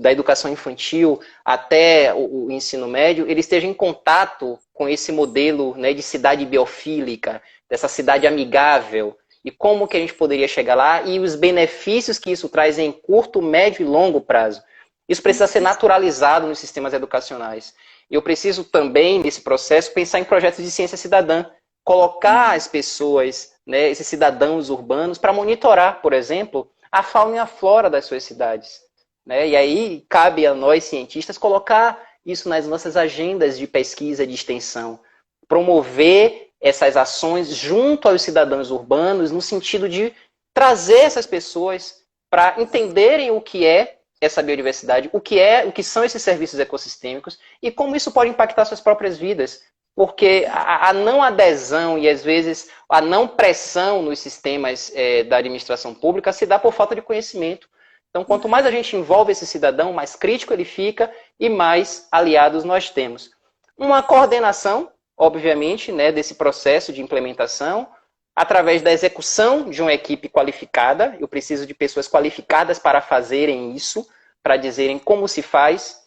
da educação infantil até o ensino médio, ele esteja em contato com esse modelo, né, de cidade biofílica, dessa cidade amigável, e como que a gente poderia chegar lá, e os benefícios que isso traz em curto, médio e longo prazo. Isso precisa ser naturalizado nos sistemas educacionais. Eu preciso também, nesse processo, pensar em projetos de ciência cidadã, colocar as pessoas, né, esses cidadãos urbanos, para monitorar, por exemplo, a fauna e a flora das suas cidades. Né? E aí cabe a nós, cientistas, colocar isso nas nossas agendas de pesquisa, de extensão. Promover essas ações junto aos cidadãos urbanos, no sentido de trazer essas pessoas para entenderem o que é essa biodiversidade, o que são esses serviços ecossistêmicos e como isso pode impactar suas próprias vidas. Porque a não adesão e, às vezes, a não pressão nos sistemas da administração pública se dá por falta de conhecimento. Então, quanto mais a gente envolve esse cidadão, mais crítico ele fica e mais aliados nós temos. Uma coordenação, obviamente, né, desse processo de implementação, através da execução de uma equipe qualificada. Eu preciso de pessoas qualificadas para fazerem isso, para dizerem como se faz,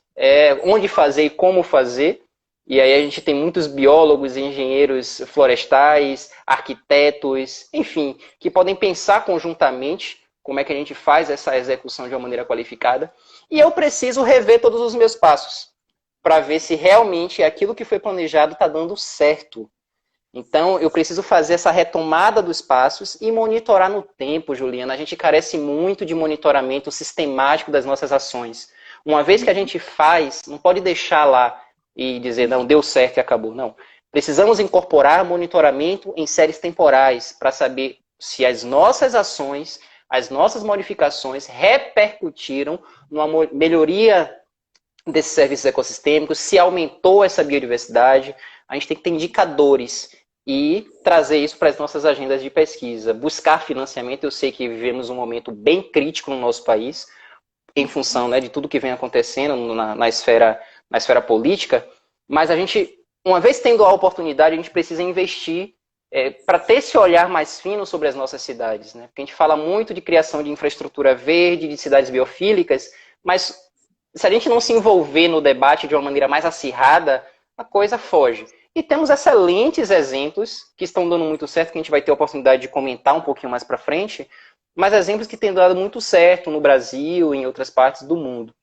onde fazer e como fazer. E aí a gente tem muitos biólogos, engenheiros florestais, arquitetos, enfim, que podem pensar conjuntamente como é que a gente faz essa execução de uma maneira qualificada. E eu preciso rever todos os meus passos para ver se realmente aquilo que foi planejado está dando certo. Então, eu preciso fazer essa retomada dos passos e monitorar no tempo, Juliana. A gente carece muito de monitoramento sistemático das nossas ações. Uma vez que a gente faz, não pode deixar lá e dizer, não, deu certo e acabou. Não. Precisamos incorporar monitoramento em séries temporais para saber se as nossas ações, as nossas modificações repercutiram numa melhoria desses serviços ecossistêmicos, se aumentou essa biodiversidade. A gente tem que ter indicadores e trazer isso para as nossas agendas de pesquisa. Buscar financiamento, eu sei que vivemos um momento bem crítico no nosso país, em função, né, de tudo que vem acontecendo na esfera política, mas a gente, uma vez tendo a oportunidade, a gente precisa investir para ter esse olhar mais fino sobre as nossas cidades, né? Porque a gente fala muito de criação de infraestrutura verde, de cidades biofílicas, mas se a gente não se envolver no debate de uma maneira mais acirrada, a coisa foge. E temos excelentes exemplos que estão dando muito certo, que a gente vai ter a oportunidade de comentar um pouquinho mais para frente, mas exemplos que têm dado muito certo no Brasil e em outras partes do mundo.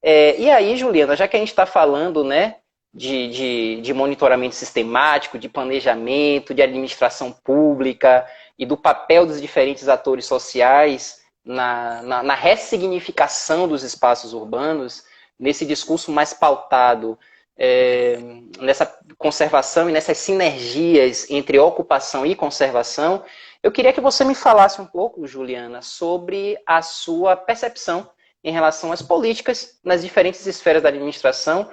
E aí, Juliana, já que a gente está falando, né, de monitoramento sistemático, de planejamento, de administração pública e do papel dos diferentes atores sociais na ressignificação dos espaços urbanos, nesse discurso mais pautado nessa conservação e nessas sinergias entre ocupação e conservação, eu queria que você me falasse um pouco, Juliana, sobre a sua percepção em relação às políticas nas diferentes esferas da administração,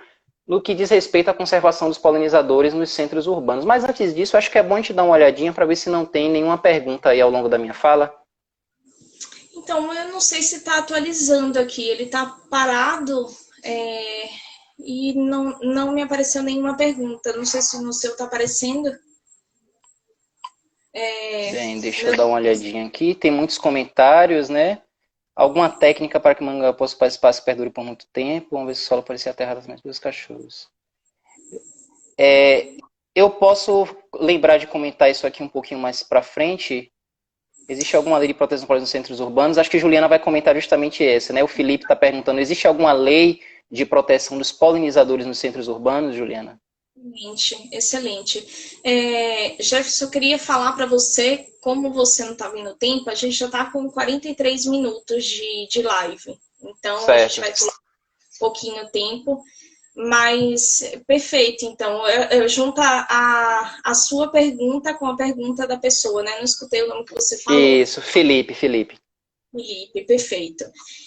no que diz respeito à conservação dos polinizadores nos centros urbanos. Mas antes disso, acho que é bom a gente dar uma olhadinha para ver se não tem nenhuma pergunta aí ao longo da minha fala. Então, eu não sei se está atualizando aqui, ele está parado e não me apareceu nenhuma pergunta. Não sei se no seu está aparecendo. Bem, deixa eu dar uma olhadinha aqui. Tem muitos comentários, né? Alguma técnica para que o mangá possa ocupar espaço e perdure por muito tempo. Vamos ver se o solo parecia aterrado também pelos cachorros. Eu posso lembrar de comentar isso aqui um pouquinho mais para frente. Existe alguma lei de proteção nos centros urbanos? Acho que a Juliana vai comentar justamente essa, né? O Felipe está perguntando, existe alguma lei de proteção dos polinizadores nos centros urbanos, Juliana? Excelente. Jefferson, eu queria falar para você, como você não está vendo o tempo, a gente já está com 43 minutos de live. Então, certo. A gente vai ter um pouquinho tempo, mas perfeito. Então, eu junto a sua pergunta com a pergunta da pessoa, né? Não escutei o nome que você falou. Isso, Felipe, perfeito.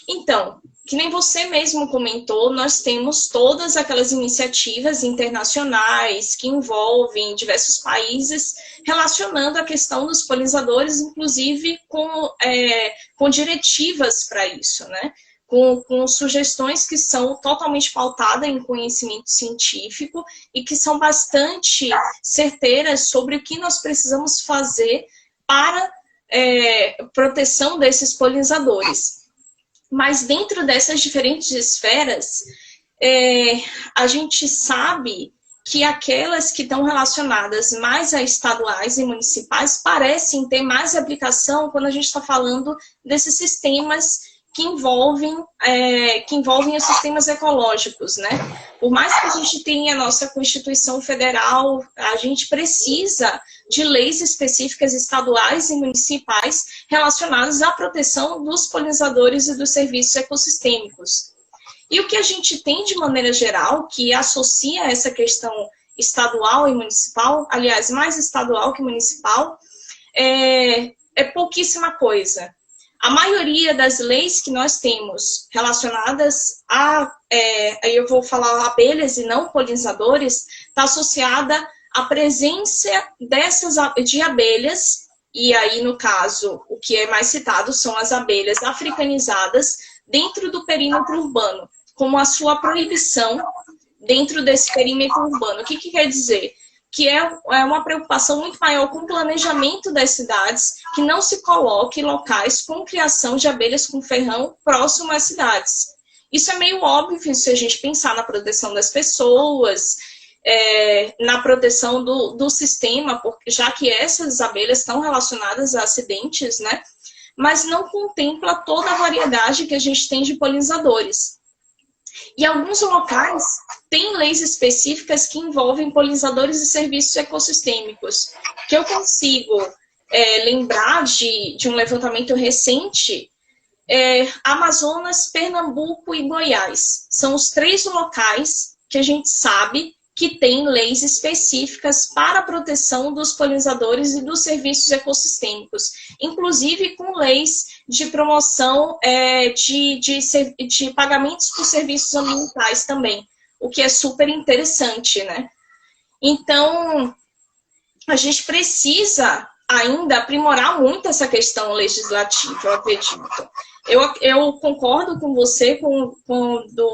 Então, que nem você mesmo comentou, nós temos todas aquelas iniciativas internacionais que envolvem diversos países relacionando a questão dos polinizadores, inclusive com diretivas para isso, né? Com sugestões que são totalmente pautadas em conhecimento científico e que são bastante certeiras sobre o que nós precisamos fazer para proteção desses polinizadores. Mas dentro dessas diferentes esferas, a gente sabe que aquelas que estão relacionadas mais a estaduais e municipais parecem ter mais aplicação quando a gente está falando desses sistemas que envolvem os sistemas ecológicos, né? Por mais que a gente tenha a nossa Constituição Federal, a gente precisa de leis específicas estaduais e municipais relacionadas à proteção dos polinizadores e dos serviços ecossistêmicos. E o que a gente tem de maneira geral, que associa essa questão estadual e municipal, aliás, mais estadual que municipal, é pouquíssima coisa. A maioria das leis que nós temos relacionadas aí eu vou falar abelhas e não polinizadores, está associada à presença de abelhas, e aí, no caso, o que é mais citado são as abelhas africanizadas dentro do perímetro urbano, como a sua proibição dentro desse perímetro urbano. O que quer dizer? que é uma preocupação muito maior com o planejamento das cidades, que não se coloque locais com criação de abelhas com ferrão próximo às cidades. Isso é meio óbvio se a gente pensar na proteção das pessoas, na proteção do sistema, porque, já que essas abelhas estão relacionadas a acidentes, né? Mas não contempla toda a variedade que a gente tem de polinizadores. E alguns locais têm leis específicas que envolvem polinizadores e serviços ecossistêmicos, que eu consigo lembrar de um levantamento recente. Amazonas, Pernambuco e Goiás são os 3 locais que a gente sabe que tem leis específicas para a proteção dos polinizadores e dos serviços ecossistêmicos, inclusive com leis de promoção de pagamentos por serviços ambientais também, o que é super interessante, né? Então, a gente precisa ainda aprimorar muito essa questão legislativa, eu acredito. Eu concordo com você, quando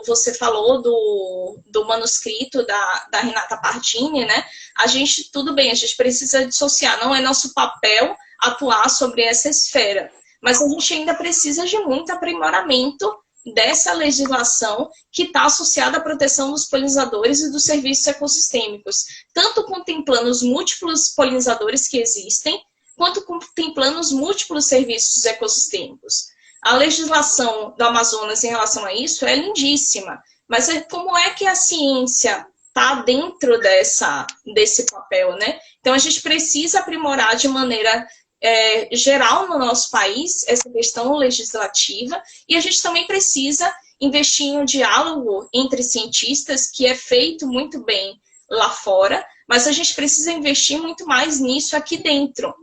você falou do manuscrito da Renata Pardini, né? Tudo bem, a gente precisa dissociar, não é nosso papel atuar sobre essa esfera, mas a gente ainda precisa de muito aprimoramento dessa legislação que está associada à proteção dos polinizadores e dos serviços ecossistêmicos, tanto contemplando os múltiplos polinizadores que existem, quanto contemplando os múltiplos serviços ecossistêmicos. A legislação do Amazonas em relação a isso é lindíssima, mas como é que a ciência está dentro desse papel, né? Então, a gente precisa aprimorar de maneira geral no nosso país essa questão legislativa, e a gente também precisa investir em um diálogo entre cientistas, que é feito muito bem lá fora, mas a gente precisa investir muito mais nisso aqui dentro.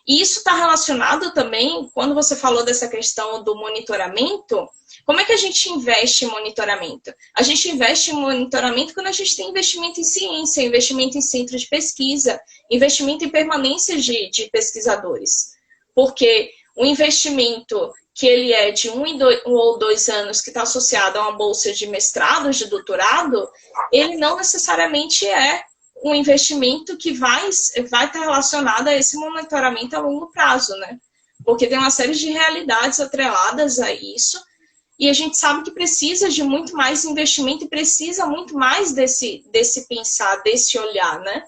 E isso está relacionado também, quando você falou dessa questão do monitoramento, como é que a gente investe em monitoramento? A gente investe em monitoramento quando a gente tem investimento em ciência, investimento em centro de pesquisa, investimento em permanência de pesquisadores. Porque o investimento que ele é de 1 ou 2 anos, que está associado a uma bolsa de mestrado, de doutorado, ele não necessariamente é um investimento que vai estar relacionado a esse monitoramento a longo prazo, né? Porque tem uma série de realidades atreladas a isso, e a gente sabe que precisa de muito mais investimento e precisa muito mais desse pensar, desse olhar, né?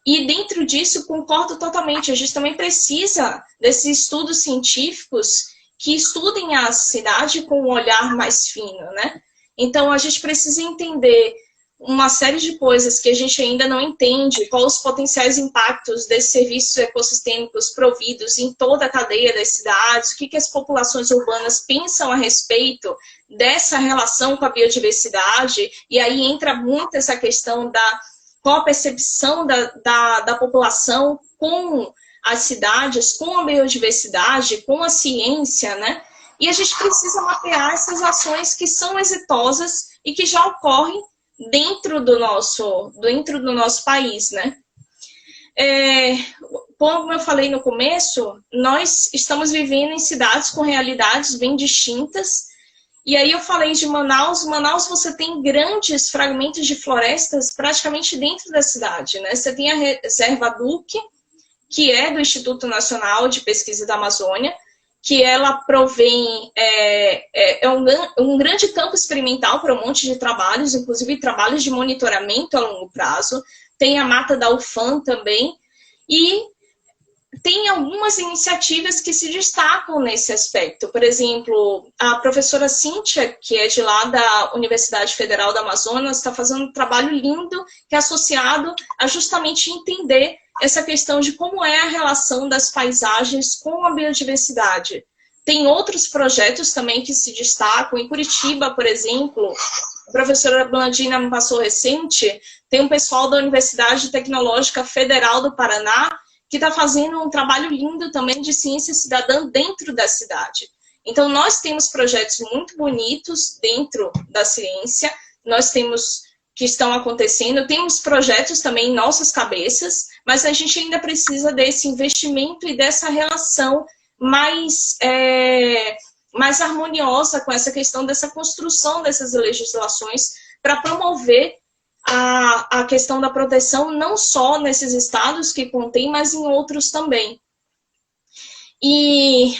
E dentro disso, concordo totalmente, a gente também precisa desses estudos científicos que estudem a cidade com um olhar mais fino, né? Então, a gente precisa entender uma série de coisas que a gente ainda não entende, quais os potenciais impactos desses serviços ecossistêmicos providos em toda a cadeia das cidades, o que as populações urbanas pensam a respeito dessa relação com a biodiversidade, e aí entra muito essa questão qual a percepção da população com as cidades, com a biodiversidade, com a ciência, né? E a gente precisa mapear essas ações que são exitosas e que já ocorrem dentro do nosso país, né? Como eu falei no começo, nós estamos vivendo em cidades com realidades bem distintas, e aí eu falei de Manaus. Manaus, você tem grandes fragmentos de florestas praticamente dentro da cidade, né? Você tem a Reserva Duque, que é do Instituto Nacional de Pesquisa da Amazônia, que ela provém, um grande campo experimental para um monte de trabalhos, inclusive trabalhos de monitoramento a longo prazo. Tem a Mata da UFAM também, e tem algumas iniciativas que se destacam nesse aspecto. Por exemplo, a professora Cíntia, que é de lá da Universidade Federal do Amazonas, está fazendo um trabalho lindo que é associado a justamente entender essa questão de como é a relação das paisagens com a biodiversidade. Tem outros projetos também que se destacam. Em Curitiba, por exemplo, a professora Blandina me passou recente, tem um pessoal da Universidade Tecnológica Federal do Paraná que está fazendo um trabalho lindo também de ciência cidadã dentro da cidade. Então, nós temos projetos muito bonitos dentro da ciência, nós temos que estão acontecendo, temos projetos também em nossas cabeças, mas a gente ainda precisa desse investimento e dessa relação mais harmoniosa com essa questão dessa construção dessas legislações para promover a questão da proteção não só nesses estados que contém, mas em outros também. E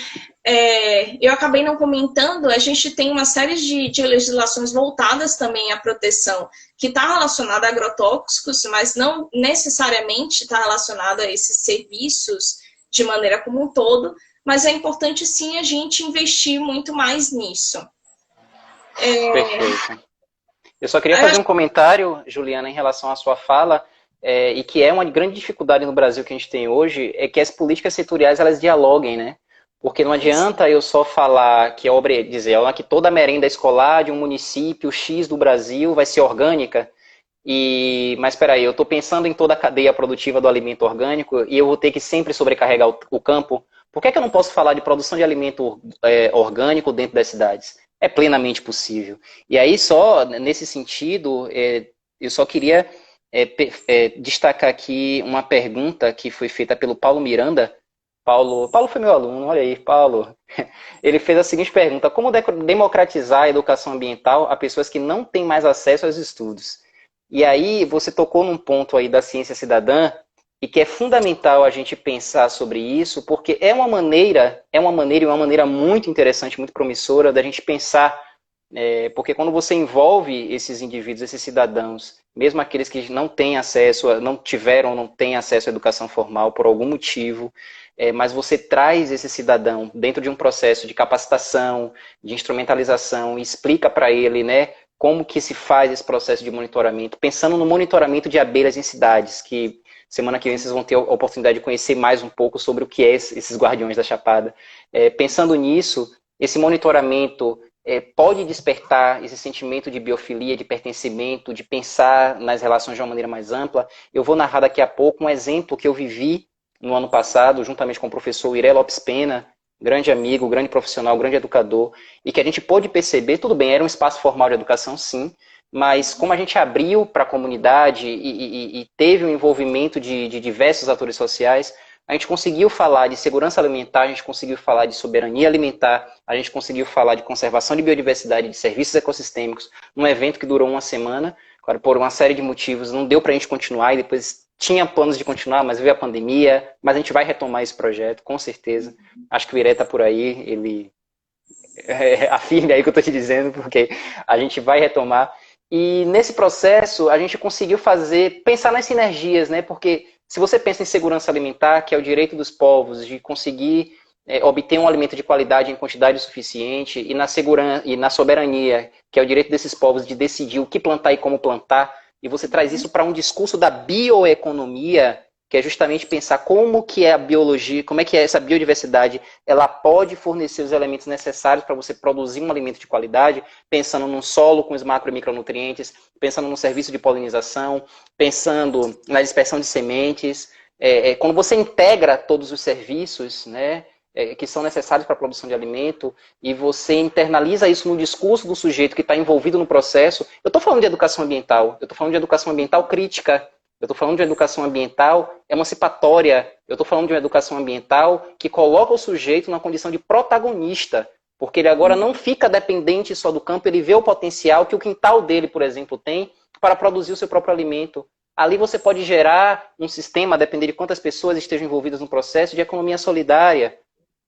eu acabei não comentando, a gente tem uma série de legislações voltadas também à proteção, que está relacionada a agrotóxicos, mas não necessariamente está relacionada a esses serviços de maneira como um todo, mas é importante sim a gente investir muito mais nisso. Perfeito. Eu só queria fazer um comentário, Juliana, em relação à sua fala, e que é uma grande dificuldade no Brasil que a gente tem hoje, é que as políticas setoriais elas dialoguem, né? Porque não adianta eu só falar que dizer que toda a merenda escolar de um município X do Brasil vai ser orgânica, mas espera aí, eu estou pensando em toda a cadeia produtiva do alimento orgânico e eu vou ter que sempre sobrecarregar o campo. Por que é que eu não posso falar de produção de alimento orgânico dentro das cidades? É plenamente possível. E aí, só nesse sentido, eu só queria destacar aqui uma pergunta que foi feita pelo Paulo Miranda. Paulo foi meu aluno, olha aí, Paulo. Ele fez a seguinte pergunta: como democratizar a educação ambiental a pessoas que não têm mais acesso aos estudos? E aí, você tocou num ponto aí da ciência cidadã, e que é fundamental a gente pensar sobre isso, porque é uma maneira e uma maneira muito interessante, muito promissora da gente pensar, porque quando você envolve esses indivíduos, esses cidadãos, mesmo aqueles que não têm acesso, não tiveram, não têm acesso à educação formal por algum motivo, mas você traz esse cidadão dentro de um processo de capacitação, de instrumentalização, e explica para ele, né, como que se faz esse processo de monitoramento, pensando no monitoramento de abelhas em cidades, que semana que vem vocês vão ter a oportunidade de conhecer mais um pouco sobre o que é esses guardiões da Chapada. Pensando nisso, esse monitoramento pode despertar esse sentimento de biofilia, de pertencimento, de pensar nas relações de uma maneira mais ampla. Eu vou narrar daqui a pouco um exemplo que eu vivi no ano passado, juntamente com o professor Iré Lopes Pena, grande amigo, grande profissional, grande educador, e que a gente pôde perceber, tudo bem, era um espaço formal de educação, sim, mas como a gente abriu para a comunidade e teve o envolvimento de diversos atores sociais, a gente conseguiu falar de segurança alimentar, a gente conseguiu falar de soberania alimentar, a gente conseguiu falar de conservação de biodiversidade, de serviços ecossistêmicos, num evento que durou uma semana, claro, por uma série de motivos, não deu para a gente continuar, e depois tinha planos de continuar, mas veio a pandemia, mas a gente vai retomar esse projeto, com certeza. Acho que o Iré está por aí, ele afirme aí o que eu estou te dizendo, porque a gente vai retomar. E nesse processo, a gente conseguiu pensar nas sinergias, né? Porque se você pensa em segurança alimentar, que é o direito dos povos de conseguir obter um alimento de qualidade em quantidade suficiente, e na soberania, que é o direito desses povos de decidir o que plantar e como plantar, e você traz isso para um discurso da bioeconomia, que é justamente pensar como que é a biologia, como é que é essa biodiversidade, ela pode fornecer os elementos necessários para você produzir um alimento de qualidade, pensando num solo com os macro e micronutrientes, pensando no serviço de polinização, pensando na dispersão de sementes. Quando você integra todos os serviços, né, que são necessários para a produção de alimento, e você internaliza isso no discurso do sujeito que está envolvido no processo. Eu estou falando de educação ambiental, eu estou falando de educação ambiental crítica, eu estou falando de uma educação ambiental emancipatória, eu estou falando de uma educação ambiental que coloca o sujeito na condição de protagonista, porque ele agora não fica dependente só do campo, ele vê o potencial que o quintal dele, por exemplo, tem para produzir o seu próprio alimento. Ali você pode gerar um sistema, a depender de quantas pessoas estejam envolvidas no processo, de economia solidária,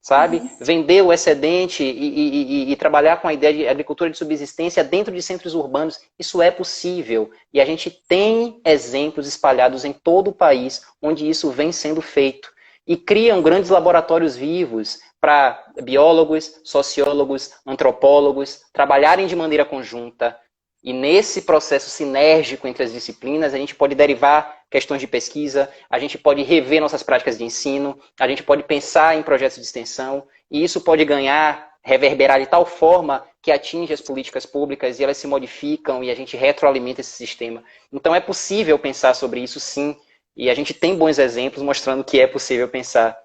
sabe? Vender o excedente e trabalhar com a ideia de agricultura de subsistência dentro de centros urbanos. Isso é possível. E a gente tem exemplos espalhados em todo o país onde isso vem sendo feito. E criam grandes laboratórios vivos para biólogos, sociólogos, antropólogos trabalharem de maneira conjunta. E nesse processo sinérgico entre as disciplinas, a gente pode derivar questões de pesquisa, a gente pode rever nossas práticas de ensino, a gente pode pensar em projetos de extensão, e isso pode reverberar de tal forma que atinge as políticas públicas e elas se modificam e a gente retroalimenta esse sistema. Então é possível pensar sobre isso, sim, e a gente tem bons exemplos mostrando que é possível pensar,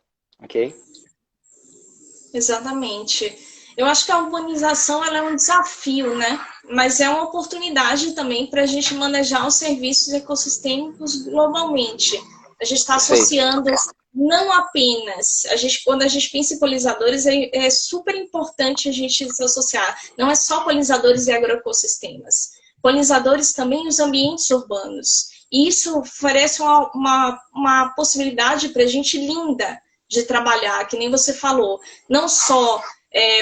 ok? Exatamente. Eu acho que a urbanização ela é um desafio, né? Mas é uma oportunidade também para a gente manejar os serviços ecossistêmicos globalmente. A gente está associando não apenas, quando a gente pensa em polinizadores, é super importante a gente se associar. Não é só polinizadores e agroecossistemas, polinizadores também os ambientes urbanos. E isso oferece uma possibilidade para a gente linda de trabalhar, que nem você falou, não só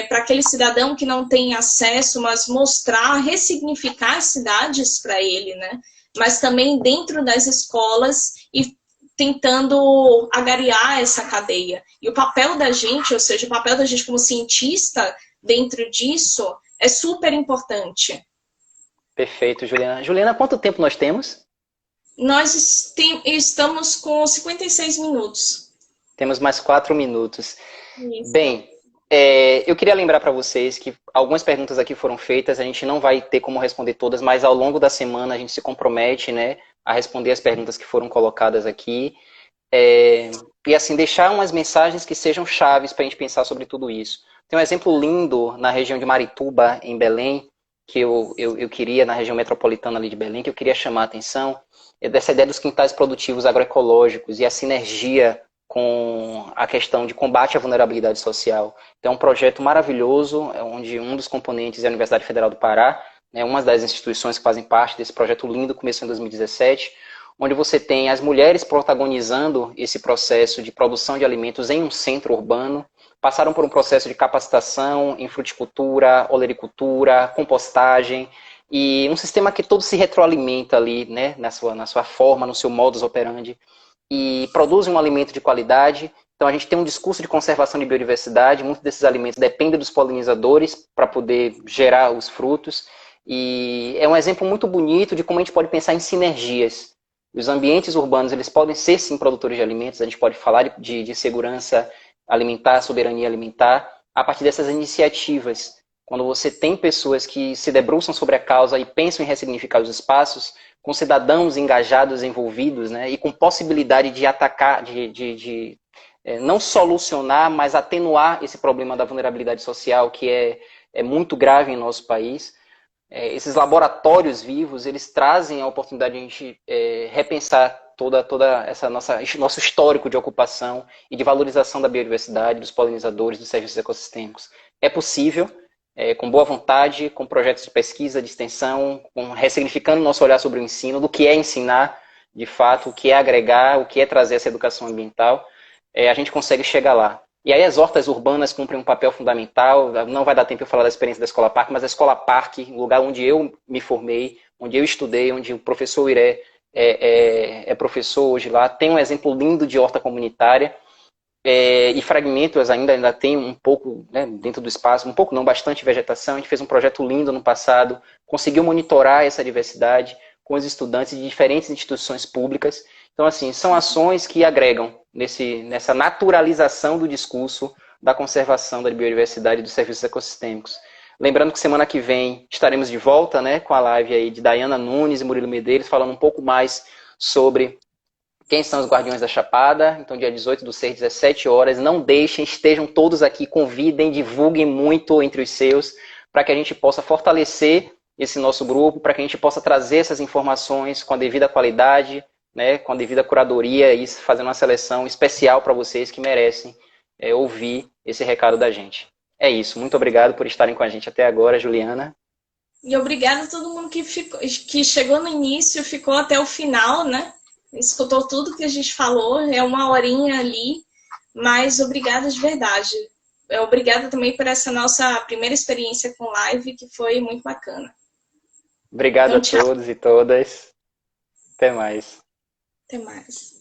para aquele cidadão que não tem acesso, mas mostrar, ressignificar as cidades para ele, né? Mas também dentro das escolas e tentando agariar essa cadeia. E o papel da gente, ou seja, o papel da gente como cientista dentro disso é super importante. Perfeito, Juliana. Juliana, quanto tempo nós temos? Nós estamos com 56 minutos. Temos mais 4 minutos. Isso. Bem, eu queria lembrar para vocês que algumas perguntas aqui foram feitas, a gente não vai ter como responder todas, mas ao longo da semana a gente se compromete, né, a responder as perguntas que foram colocadas aqui. E assim, deixar umas mensagens que sejam chaves para a gente pensar sobre tudo isso. Tem um exemplo lindo na região de Marituba, em Belém, que eu queria, na região metropolitana ali de Belém, que eu queria chamar a atenção, é dessa ideia dos quintais produtivos agroecológicos e a sinergia com a questão de combate à vulnerabilidade social. Então, é um projeto maravilhoso, onde um dos componentes é a Universidade Federal do Pará, né, uma das instituições que fazem parte desse projeto lindo, começou em 2017, onde você tem as mulheres protagonizando esse processo de produção de alimentos em um centro urbano, passaram por um processo de capacitação em fruticultura, olericultura, compostagem, e um sistema que todo se retroalimenta ali, né, na sua forma, no seu modus operandi, e produzem um alimento de qualidade. Então a gente tem um discurso de conservação de biodiversidade, muitos desses alimentos dependem dos polinizadores para poder gerar os frutos, e é um exemplo muito bonito de como a gente pode pensar em sinergias. Os ambientes urbanos, eles podem ser, sim, produtores de alimentos, a gente pode falar de segurança alimentar, soberania alimentar, a partir dessas iniciativas. Quando você tem pessoas que se debruçam sobre a causa e pensam em ressignificar os espaços, com cidadãos engajados, envolvidos, né, e com possibilidade de atacar, não solucionar, mas atenuar esse problema da vulnerabilidade social, que é muito grave em nosso país. Esses laboratórios vivos, eles trazem a oportunidade de a gente repensar toda essa nosso histórico de ocupação e de valorização da biodiversidade, dos polinizadores, dos serviços ecossistêmicos. É possível, com boa vontade, com projetos de pesquisa, de extensão, ressignificando nosso olhar sobre o ensino, do que é ensinar, de fato, o que é agregar, o que é trazer essa educação ambiental, a gente consegue chegar lá. E aí as hortas urbanas cumprem um papel fundamental. Não vai dar tempo de eu falar da experiência da Escola Parque, mas a Escola Parque, o lugar onde eu me formei, onde eu estudei, onde o professor Iré é professor hoje lá, tem um exemplo lindo de horta comunitária, e fragmentos ainda tem um pouco, né, dentro do espaço, um pouco não, bastante vegetação. A gente fez um projeto lindo no passado, conseguiu monitorar essa diversidade com os estudantes de diferentes instituições públicas. Então, assim, são ações que agregam nessa naturalização do discurso da conservação da biodiversidade e dos serviços ecossistêmicos. Lembrando que semana que vem estaremos de volta, né, com a live aí de Dayana Nunes e Murilo Medeiros, falando um pouco mais sobre quem são os Guardiões da Chapada. Então, dia 18/6, 17 horas. Não deixem, estejam todos aqui, convidem, divulguem muito entre os seus, para que a gente possa fortalecer esse nosso grupo, para que a gente possa trazer essas informações com a devida qualidade, né, com a devida curadoria e fazendo uma seleção especial para vocês que merecem ouvir esse recado da gente. É isso. Muito obrigado por estarem com a gente até agora, Juliana. E obrigada a todo mundo que chegou no início, ficou até o final, né? Escutou tudo que a gente falou, é uma horinha ali, mas obrigada de verdade. Obrigada também por essa nossa primeira experiência com live, que foi muito bacana. Obrigado então, a todos e todas. Até mais. Até mais.